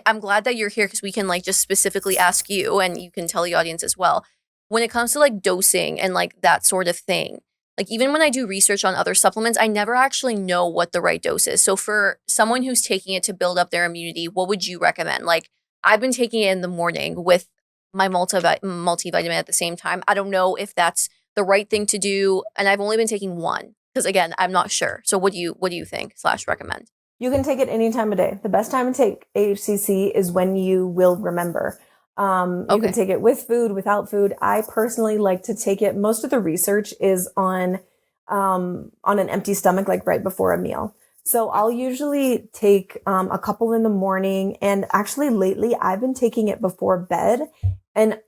I'm glad that you're here because we can like just specifically ask you, and you can tell the audience as well. When it comes to like dosing and like that sort of thing, like even when I do research on other supplements, I never actually know what the right dose is. So for someone who's taking it to build up their immunity, what would you recommend? Like I've been taking it in the morning with my multivitamin at the same time. I don't know if that's the right thing to do, and I've only been taking one because again, I'm not sure. So what do you think / recommend?
You can take it any time of day. The best time to take AHCC is when you will remember. You
Okay.
can take it with food, without food. I personally like to take it. Most of the research is on an empty stomach, like right before a meal. So I'll usually take a couple in the morning. And actually lately I've been taking it before bed, and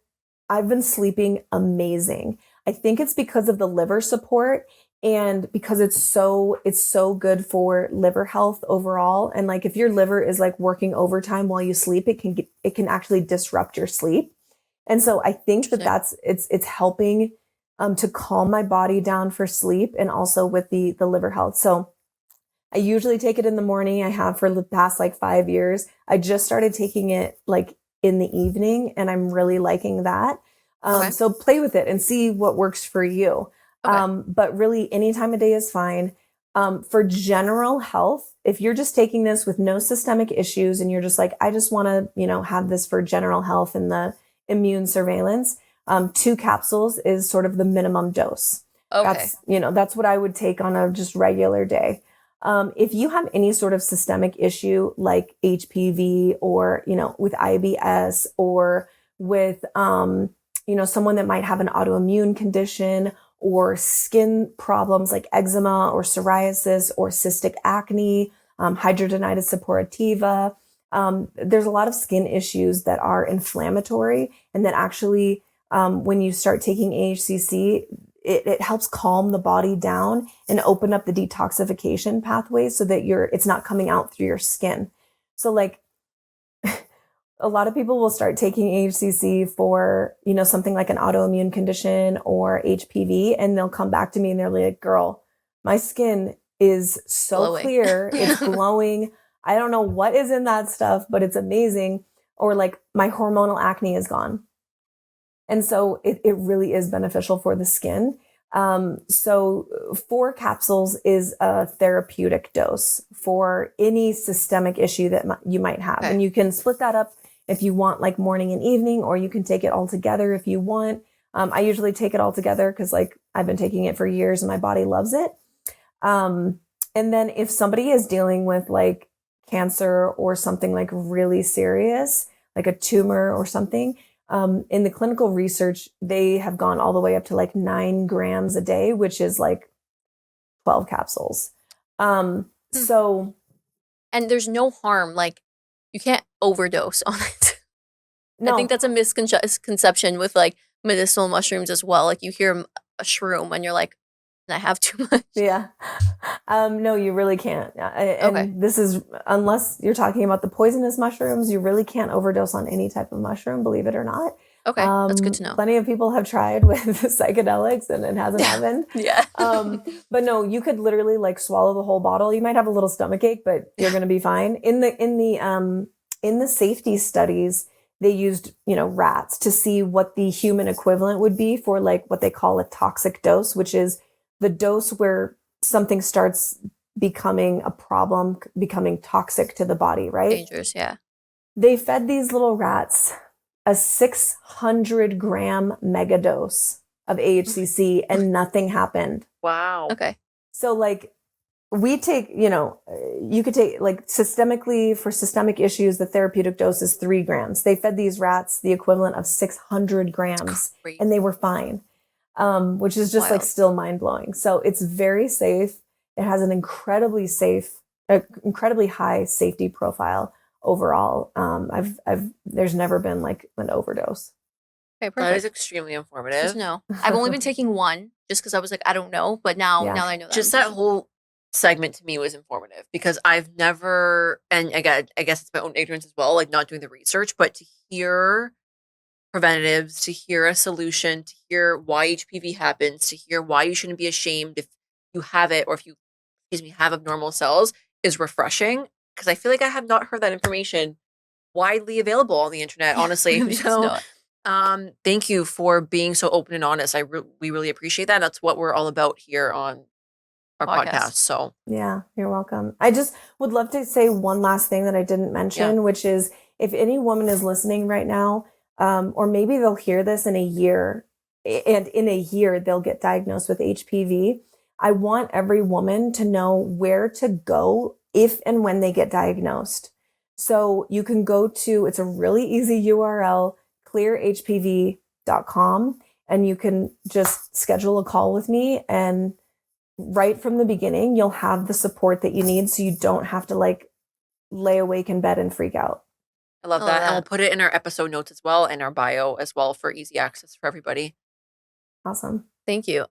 I've been sleeping amazing. I think it's because of the liver support, and because it's so good for liver health overall. And like if your liver is like working overtime while you sleep, it can actually disrupt your sleep. And so I think that it's helping to calm my body down for sleep, and also with the liver health. So I usually take it in the morning. I have for the past like 5 years. I just started taking it like in the evening, and I'm really liking that.
Okay.
So play with it and see what works for you.
Okay.
But really, any time of day is fine. For general health, if you're just taking this with no systemic issues and you're just like, I just want to, have this for general health and the immune surveillance, 2 capsules is sort of the minimum dose.
Okay.
That's what I would take on a just regular day. If you have any sort of systemic issue like HPV, or, with IBS, or with, someone that might have an autoimmune condition, or skin problems like eczema or psoriasis or cystic acne, hidradenitis suppurativa. There's a lot of skin issues that are inflammatory, and that actually, when you start taking AHCC, it helps calm the body down and open up the detoxification pathways so that it's not coming out through your skin. So like a lot of people will start taking AHCC for, something like an autoimmune condition or HPV, and they'll come back to me and they're like, girl, my skin is so
Glowing.
clear. It's glowing. I don't know what is in that stuff, but it's amazing. Or like my hormonal acne is gone. And so it really is beneficial for the skin. So 4 capsules is a therapeutic dose for any systemic issue that you might have.
Okay.
And you can split that up if you want, like morning and evening, or you can take it all together if you want. I usually take it all together because like I've been taking it for years and my body loves it. And then if somebody is dealing with like cancer or something like really serious, like a tumor or something, in the clinical research, they have gone all the way up to like 9 grams a day, which is like 12 capsules. So,
And there's no harm. Like you can't overdose on it.
no,
I think that's a misconception with like medicinal mushrooms as well. Like you hear a shroom and you're like, can I have too much?
yeah. No, you really can't. And
Okay.
this is, unless you're talking about the poisonous mushrooms, you really can't overdose on any type of mushroom, believe it or not.
Okay, that's good to know.
Plenty of people have tried with psychedelics and it hasn't happened.
Yeah.
But no, you could literally like swallow the whole bottle. You might have a little stomach ache, but you're going to be fine. In the safety studies, they used, rats to see what the human equivalent would be for like what they call a toxic dose, which is the dose where something starts becoming a problem, becoming toxic to the body, right?
Dangerous, yeah.
They fed these little rats a 600 gram megadose of AHCC and nothing happened.
Wow.
Okay.
So like we take, you could take like systemically for systemic issues, the therapeutic dose is 3 grams. They fed these rats the equivalent of 600 grams
Crazy.
and they were fine, which is just like
Wild.
still mind blowing. So it's very safe. It has an incredibly high safety profile overall. There's never been like an overdose.
Okay,
That is
perfect.
extremely
Good
informative.
to know. I've only been taking one just because I was like, I don't know. But now
Yeah.
that I know that.
Just
I'm
that
taking-
whole segment to me was informative because I've never, and again, I guess it's my own ignorance as well, like not doing the research, but to hear preventatives, to hear a solution, to hear why HPV happens, to hear why you shouldn't be ashamed if you have it or if you, have abnormal cells is refreshing because I feel like I have not heard that information widely available on the internet, honestly.
Really good to
So,
know it.
thank you for being so open and honest. We really appreciate that. That's what we're all about here on our podcast. So,
Yeah, you're welcome. I just would love to say one last thing that I didn't mention, which is if any woman is listening right now, or maybe they'll hear this in a year, and in a year they'll get diagnosed with HPV. I want every woman to know where to go if and when they get diagnosed. So you can go to, it's a really easy URL, clearhpv.com, and you can just schedule a call with me, and right from the beginning, you'll have the support that you need so you don't have to like lay awake in bed and freak out.
I love that. And we'll put it in our episode notes as well and our bio as well for easy access for everybody.
Awesome.
Thank you.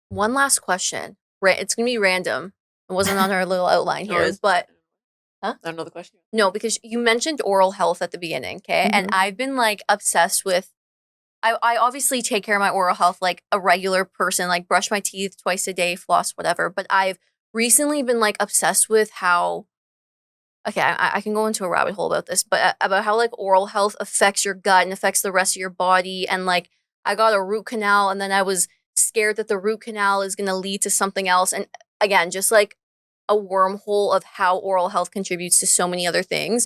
One last question. It's gonna be random. It wasn't on our little outline here, but
I don't know the question.
no, because you mentioned oral health at the beginning, okay? And I've been like obsessed with. I obviously take care of my oral health like a regular person, like brush my teeth twice a day, floss, whatever. But I've recently been like obsessed with how. Okay, I can go into a rabbit hole about this, but about how like oral health affects your gut and affects the rest of your body. And like I got a root canal, and then I was scared that the root canal is going to lead to something else. And again, just like a wormhole of how oral health contributes to so many other things.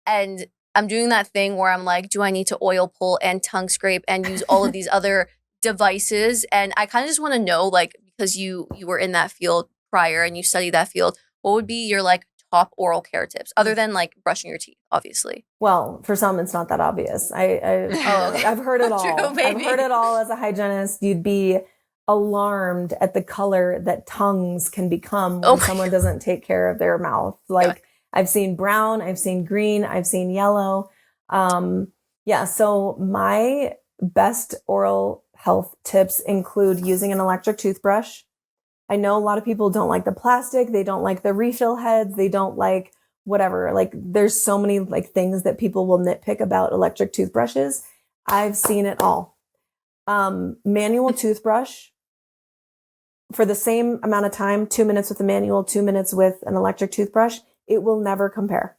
And I'm doing that thing where I'm like, do I need to oil pull and tongue scrape and use all of these other devices? And I kind of just want to know, like, because you were in that field prior and you studied that field, what would be your like top oral care tips other than like brushing your teeth, obviously?
Well, for some, it's not that obvious. I've heard it all.
True,
I've heard it all as a hygienist. You'd be alarmed at the color that tongues can become when someone doesn't take care of their mouth. Like I've seen brown, I've seen green, I've seen yellow. So my best oral health tips include using an electric toothbrush. I know a lot of people don't like the plastic. They don't like the refill heads. They don't like whatever. Like there's so many like things that people will nitpick about electric toothbrushes. I've seen it all. Manual toothbrush for the same amount of time, 2 minutes with a manual, 2 minutes with an electric toothbrush, it will never compare.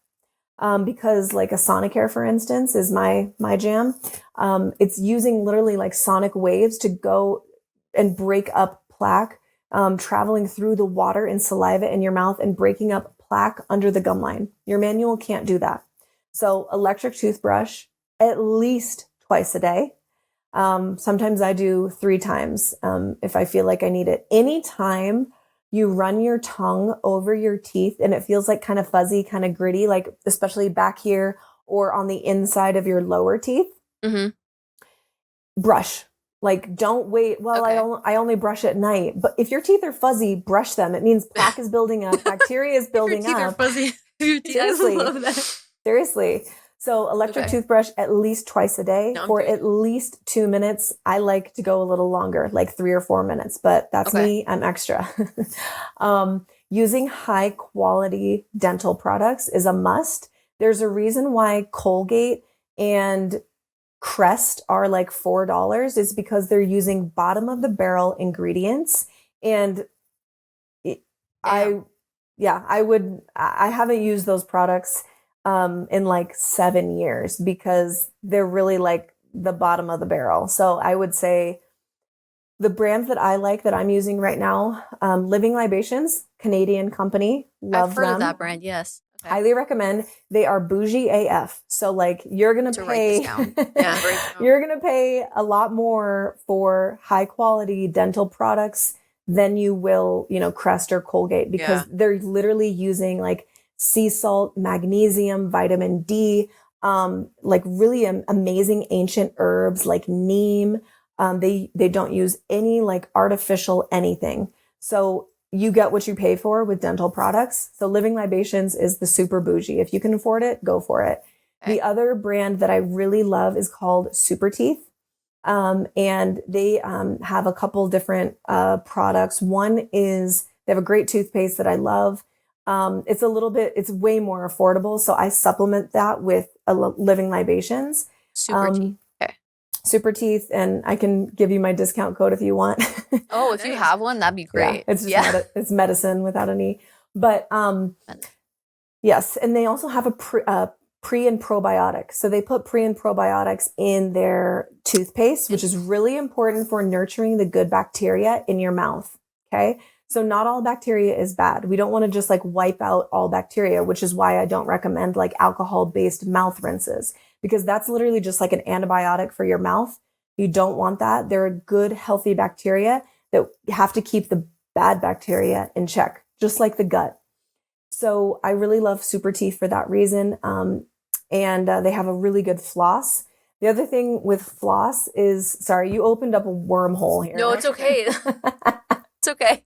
Because like a Sonicare, for instance, is my jam. It's using literally like sonic waves to go and break up plaque, traveling through the water and saliva in your mouth and breaking up plaque under the gum line. Your manual can't do that. So electric toothbrush at least twice a day. Sometimes I do 3 times if I feel like I need it. Anytime you run your tongue over your teeth and it feels like kind of fuzzy, kind of gritty, like especially back here or on the inside of your lower teeth, brush. Like don't wait. Well, I only brush at night. But if your teeth are fuzzy, brush them. It means plaque is building up, bacteria is building
Your teeth
up.
are fuzzy.
Seriously.
I love that.
Seriously. So electric toothbrush at least twice a day for at least 2 minutes. I like to go a little longer, like 3 or 4 minutes, but that's me. I'm extra. Using high quality dental products is a must. There's a reason why Colgate and Crest are like $4 is because they're using bottom of the barrel ingredients. And I haven't used those products in like 7 years because they're really like the bottom of the barrel. So I would say the brands that I like that I'm using right now, Living Libations, Canadian company. Love them.
I've heard of that brand, yes. Okay.
Highly recommend. They are bougie AF. So like you're going to pay, you're going to pay a lot more for high quality dental products than you will, Crest or Colgate, because they're literally using like sea salt, magnesium, vitamin D, like really amazing ancient herbs like neem. They don't use any like artificial anything. So you get what you pay for with dental products. So Living Libations is the super bougie. If you can afford it, go for it. Okay. The other brand that I really love is called Super Teeth. And they have a couple different products. One is they have a great toothpaste that I love. It's way more affordable. So I supplement that with Living Libations.
Super Teeth. Okay.
Super Teeth, and I can give you my discount code if you want.
Oh, if you have one, that'd be great.
Yeah, it's medicine without any. But yes, and they also have a pre and probiotic. So they put pre and probiotics in their toothpaste, which is really important for nurturing the good bacteria in your mouth. Okay. So not all bacteria is bad. We don't want to just like wipe out all bacteria, which is why I don't recommend like alcohol-based mouth rinses, because that's literally just like an antibiotic for your mouth. You don't want that. There are good, healthy bacteria that have to keep the bad bacteria in check, just like the gut. So I really love Super Teeth for that reason. And they have a really good floss. The other thing with floss is, sorry, you opened up a wormhole here.
No, it's okay. It's okay.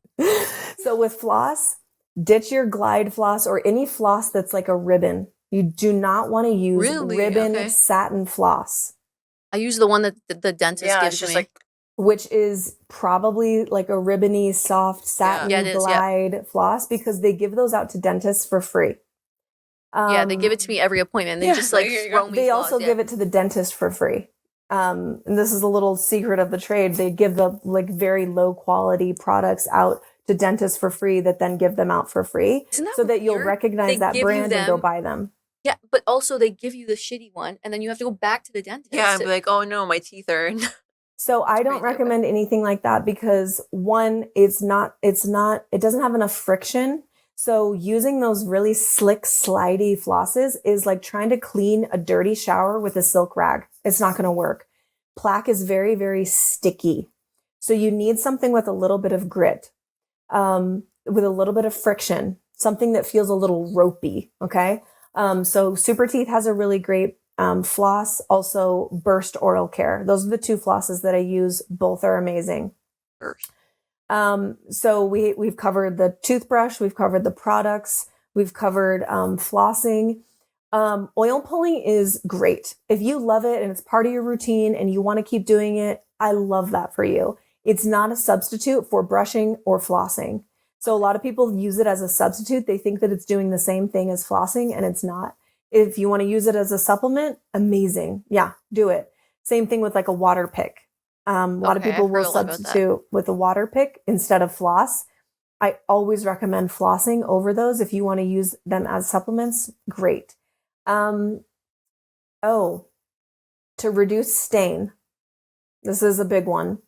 So with floss, ditch your Glide floss or any floss that's like a ribbon. You do not want to use ribbon satin floss.
I use the one that the dentist gives me.
Which is probably like a ribbony, soft, satin Glide floss, because they give those out to dentists for free.
They give it to me every appointment. They just like throw me.
They also give it to the dentist for free. And this is a little secret of the trade. They give the like very low quality products out to dentists for free that then give them out for free, so that you'll recognize that brand and go buy them.
Yeah, but also they give you the shitty one, and then you have to go back to the dentist.
Yeah, and be like, oh no, my teeth are.
So I don't recommend anything like that, because one, it doesn't have enough friction. So using those really slick, slidey flosses is like trying to clean a dirty shower with a silk rag. It's not going to work. Plaque is very, very sticky. So you need something with a little bit of grit, with a little bit of friction, something that feels a little ropey. Okay. So Super Teeth has a really great floss, also Burst Oral Care. Those are the two flosses that I use. Both are amazing.
Burst.
So we've covered the toothbrush, we've covered the products, we've covered flossing. Oil pulling is great. If you love it and it's part of your routine and you want to keep doing it, I love that for you. It's not a substitute for brushing or flossing. So a lot of people use it as a substitute. They think that it's doing the same thing as flossing, and it's not. If you want to use it as a supplement, amazing. Yeah, do it. Same thing with like a water pick. A lot of people will substitute with a water pick instead of floss. I always recommend flossing over those. If you want to use them as supplements, great. To reduce stain. This is a big one.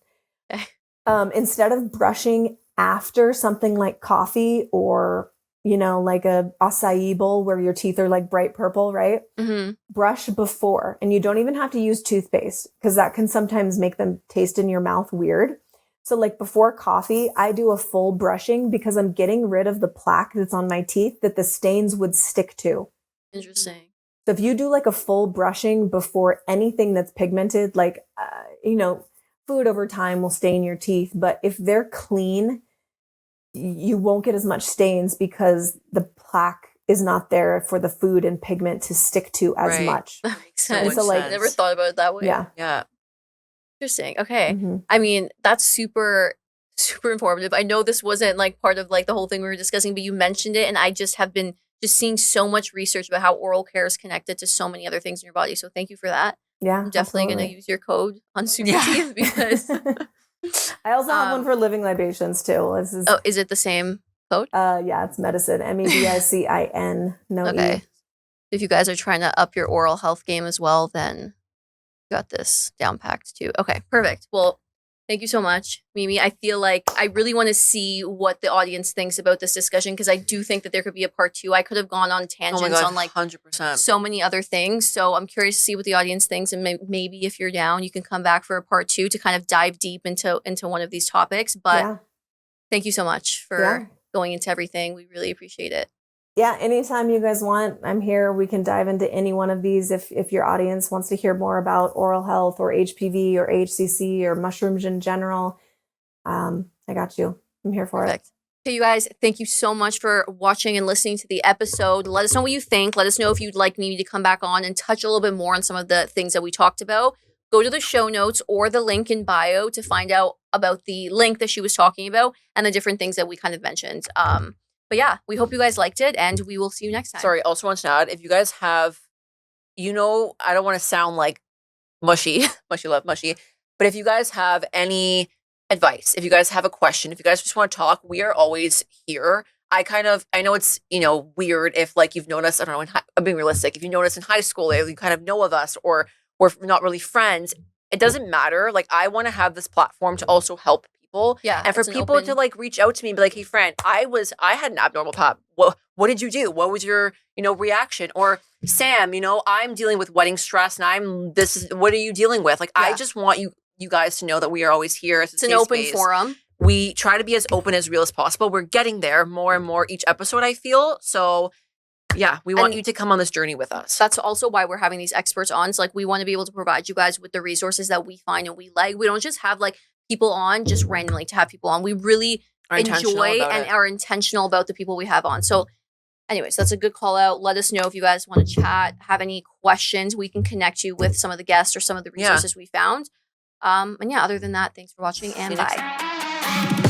Instead of brushing after something like coffee or, like a acai bowl where your teeth are like bright purple, right?
Mm-hmm.
Brush before. And you don't even have to use toothpaste, because that can sometimes make them taste in your mouth weird. So like before coffee, I do a full brushing, because I'm getting rid of the plaque that's on my teeth that the stains would stick to.
Interesting.
So if you do like a full brushing before anything that's pigmented, like, food over time will stain your teeth. But if they're clean, you won't get as much stains, because the plaque is not there for the food and pigment to stick to as much.
That makes sense.
So like,
I never thought about it that way.
Yeah.
Yeah.
Interesting. Okay.
Mm-hmm.
I mean, that's super, super informative. I know this wasn't like part of like the whole thing we were discussing, but you mentioned it, and I just have been just seeing so much research about how oral care is connected to so many other things in your body. So thank you for that.
Yeah.
I'm definitely going to use your code on Super Teeth, because
I also have one for Living Libations too.
Is it the same code?
Yeah, it's medicine. MEDICIN. No
okay.
E.
If you guys are trying to up your oral health game as well, then you got this down packed too. Okay, perfect. Well, thank you so much, Mimi. I feel like I really want to see what the audience thinks about this discussion, because I do think that there could be a part 2. I could have gone on tangents on like
100%.
so many other things. So I'm curious to see what the audience thinks, and maybe if you're down, you can come back for a part 2 to kind of dive deep into one of these topics. But Thank you so much for going into everything. We really appreciate it.
Yeah, anytime you guys want, I'm here. We can dive into any one of these. If your audience wants to hear more about oral health or HPV or HCC or mushrooms in general, I got you. I'm here for it.
Okay, you guys, thank you so much for watching and listening to the episode. Let us know what you think. Let us know if you'd like me to come back on and touch a little bit more on some of the things that we talked about. Go to the show notes or the link in bio to find out about the link that she was talking about and the different things that we kind of mentioned. But yeah, we hope you guys liked it, and we will see you next time.
Sorry, also want to add, if you guys have, I don't want to sound like mushy, mushy, but if you guys have any advice, if you guys have a question, if you guys just want to talk, we are always here. I know it's, weird if like you've known us, I don't know, I'm being realistic. If you know us in high school, or you kind of know of us, or we're not really friends, it doesn't matter. Like, I want to have this platform to also help people.
Yeah.
And for people to like reach out to me and be like, hey, Fran, I had an abnormal pap. What did you do? What was your, reaction? Or Sam, I'm dealing with wedding stress and what are you dealing with? Like, I just want you guys to know that we are always here.
It's an open forum.
We try to be as open as real as possible. We're getting there more and more each episode, I feel. So yeah, we want you to come on this journey with us.
That's also why we're having these experts on. It's like, we want to be able to provide you guys with the resources that we find and we like. We don't just have like people on just randomly to have people on. We really enjoy and are intentional about the people we have on. So anyways, that's a good call out. Let us know if you guys want to chat, have any questions. We can connect you with some of the guests or some of the resources we found. And yeah, other than that, thanks for watching and bye.